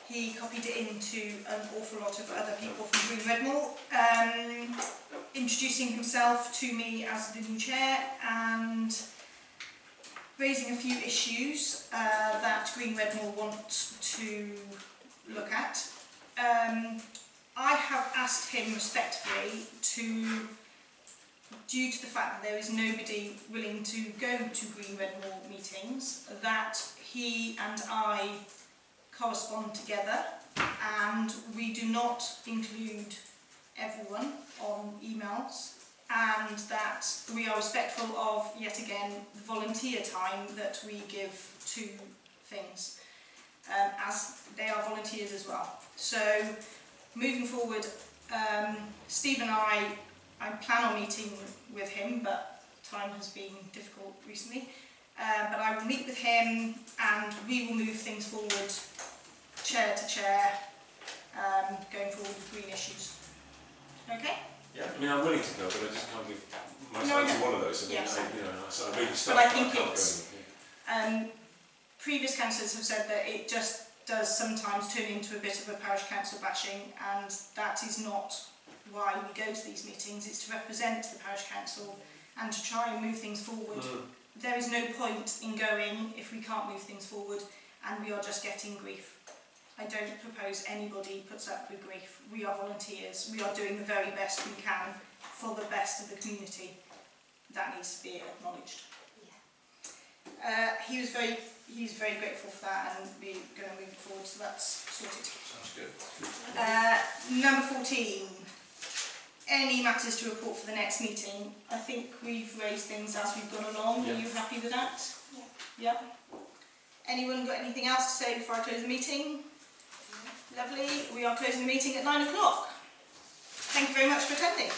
he copied it into an awful lot of other people from Green Wedmore, introducing himself to me as the new chair and raising a few issues that Green Wedmore want to look at. I have asked him respectfully to, due to the fact that there is nobody willing to go to Green Wedmore meetings, that he and I correspond together and we do not include everyone on emails, and that we are respectful of, yet again, the volunteer time that we give to things, as they are volunteers as well. So moving forward, Steve and I plan on meeting with him, but time has been difficult recently. But I will meet with him and we will move things forward, chair to chair, going forward with green issues. Okay? Yeah, I mean, I'm willing to go, but I just can't give myself to one of those. I mean, Yes. So I really start. But I think can't it's, previous councillors have said that it just does sometimes turn into a bit of a parish council bashing, and that is not why we go to these meetings. It's to represent the parish council and to try and move things forward. There is no point in going if we can't move things forward and we are just getting grief. I don't propose anybody puts up with grief. We are volunteers. We are doing the very best we can for the best of the community. That needs to be acknowledged. He was very grateful for that, and we're going to move it forward, so that's sorted. Sounds good. Number 14. Any matters to report for the next meeting? I think we've raised things as we've gone along. Yeah. Are you happy with that? Yeah. Yep. Anyone got anything else to say before I close the meeting? Lovely. We are closing the meeting at 9 o'clock. Thank you very much for attending.